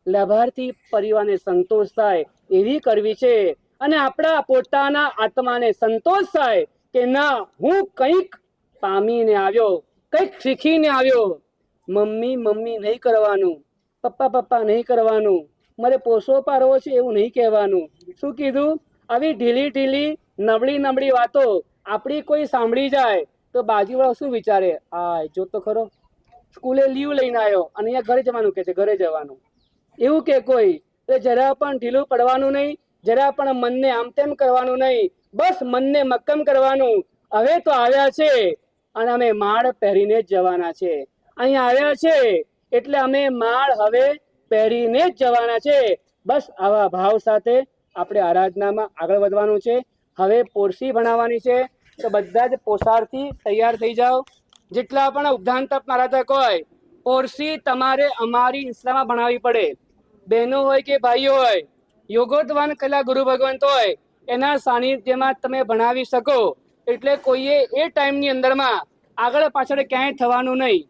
લાભાર્થી પરિવારને સંતોષ થાય એવી કરવી છે, અને આપણા પોતાના આત્માને સંતોષ થાય કે ના, હું કંઈક પામીને આવ્યો, કંઈક શીખીને આવ્યો. મમ્મી મમ્મી નહીં કરવાનું, પપ્પા પપ્પા નહીં કરવાનું, મારે પોસો પારવો છે એવું નહીં કહેવાનું. શું કીધું? આવી ઢીલી ઢીલી નબળી નબળી વાતો આપણી કોઈ સાંભળી જાય તો બાજુવાળો શું વિચારે? આ જો તો ખરો, સ્કૂલે લીવ લઈને આવ્યો અને અહીંયા ઘરે જવાનું કે છે, ઘરે જવાનું એવું કે કોઈ. એટલે જરા પણ ઢીલું પડવાનું નહીં, જરા પણ મનને આમ તેમ કરવાનું નહીં, બસ મનને મક્કમ કરવાનું. હવે તો આવ્યા છે અને અમે માળ પહેરીને જ જવાના છે. અહીંયા આવ્યા છે એટલે અમે માળ હવે પહેરીને જ જવાના છે. બસ આવા ભાવ સાથે આપણે આરાધનામાં આગળ વધવાનું છે. હવે પોરસી ભણાવવાની છે, તો બધા જ પોશારથી તૈયાર થઈ જાઓ. જેટલા પણ ઉપધાન તપ આરાધક હોય, પોરસી તમારે અમારી ઇન્સ્ટામાં ભણાવવી પડે. બહેનો હોય કે ભાઈઓ હોય, યોગોદ્વાન કલા ગુરુ ભગવંત હોય એના સાનિધ્યમાં તમે ભણાવી શકો. એટલે કોઈએ એ ટાઈમની અંદરમાં આગળ પાછળ ક્યાંય થવાનું નહીં.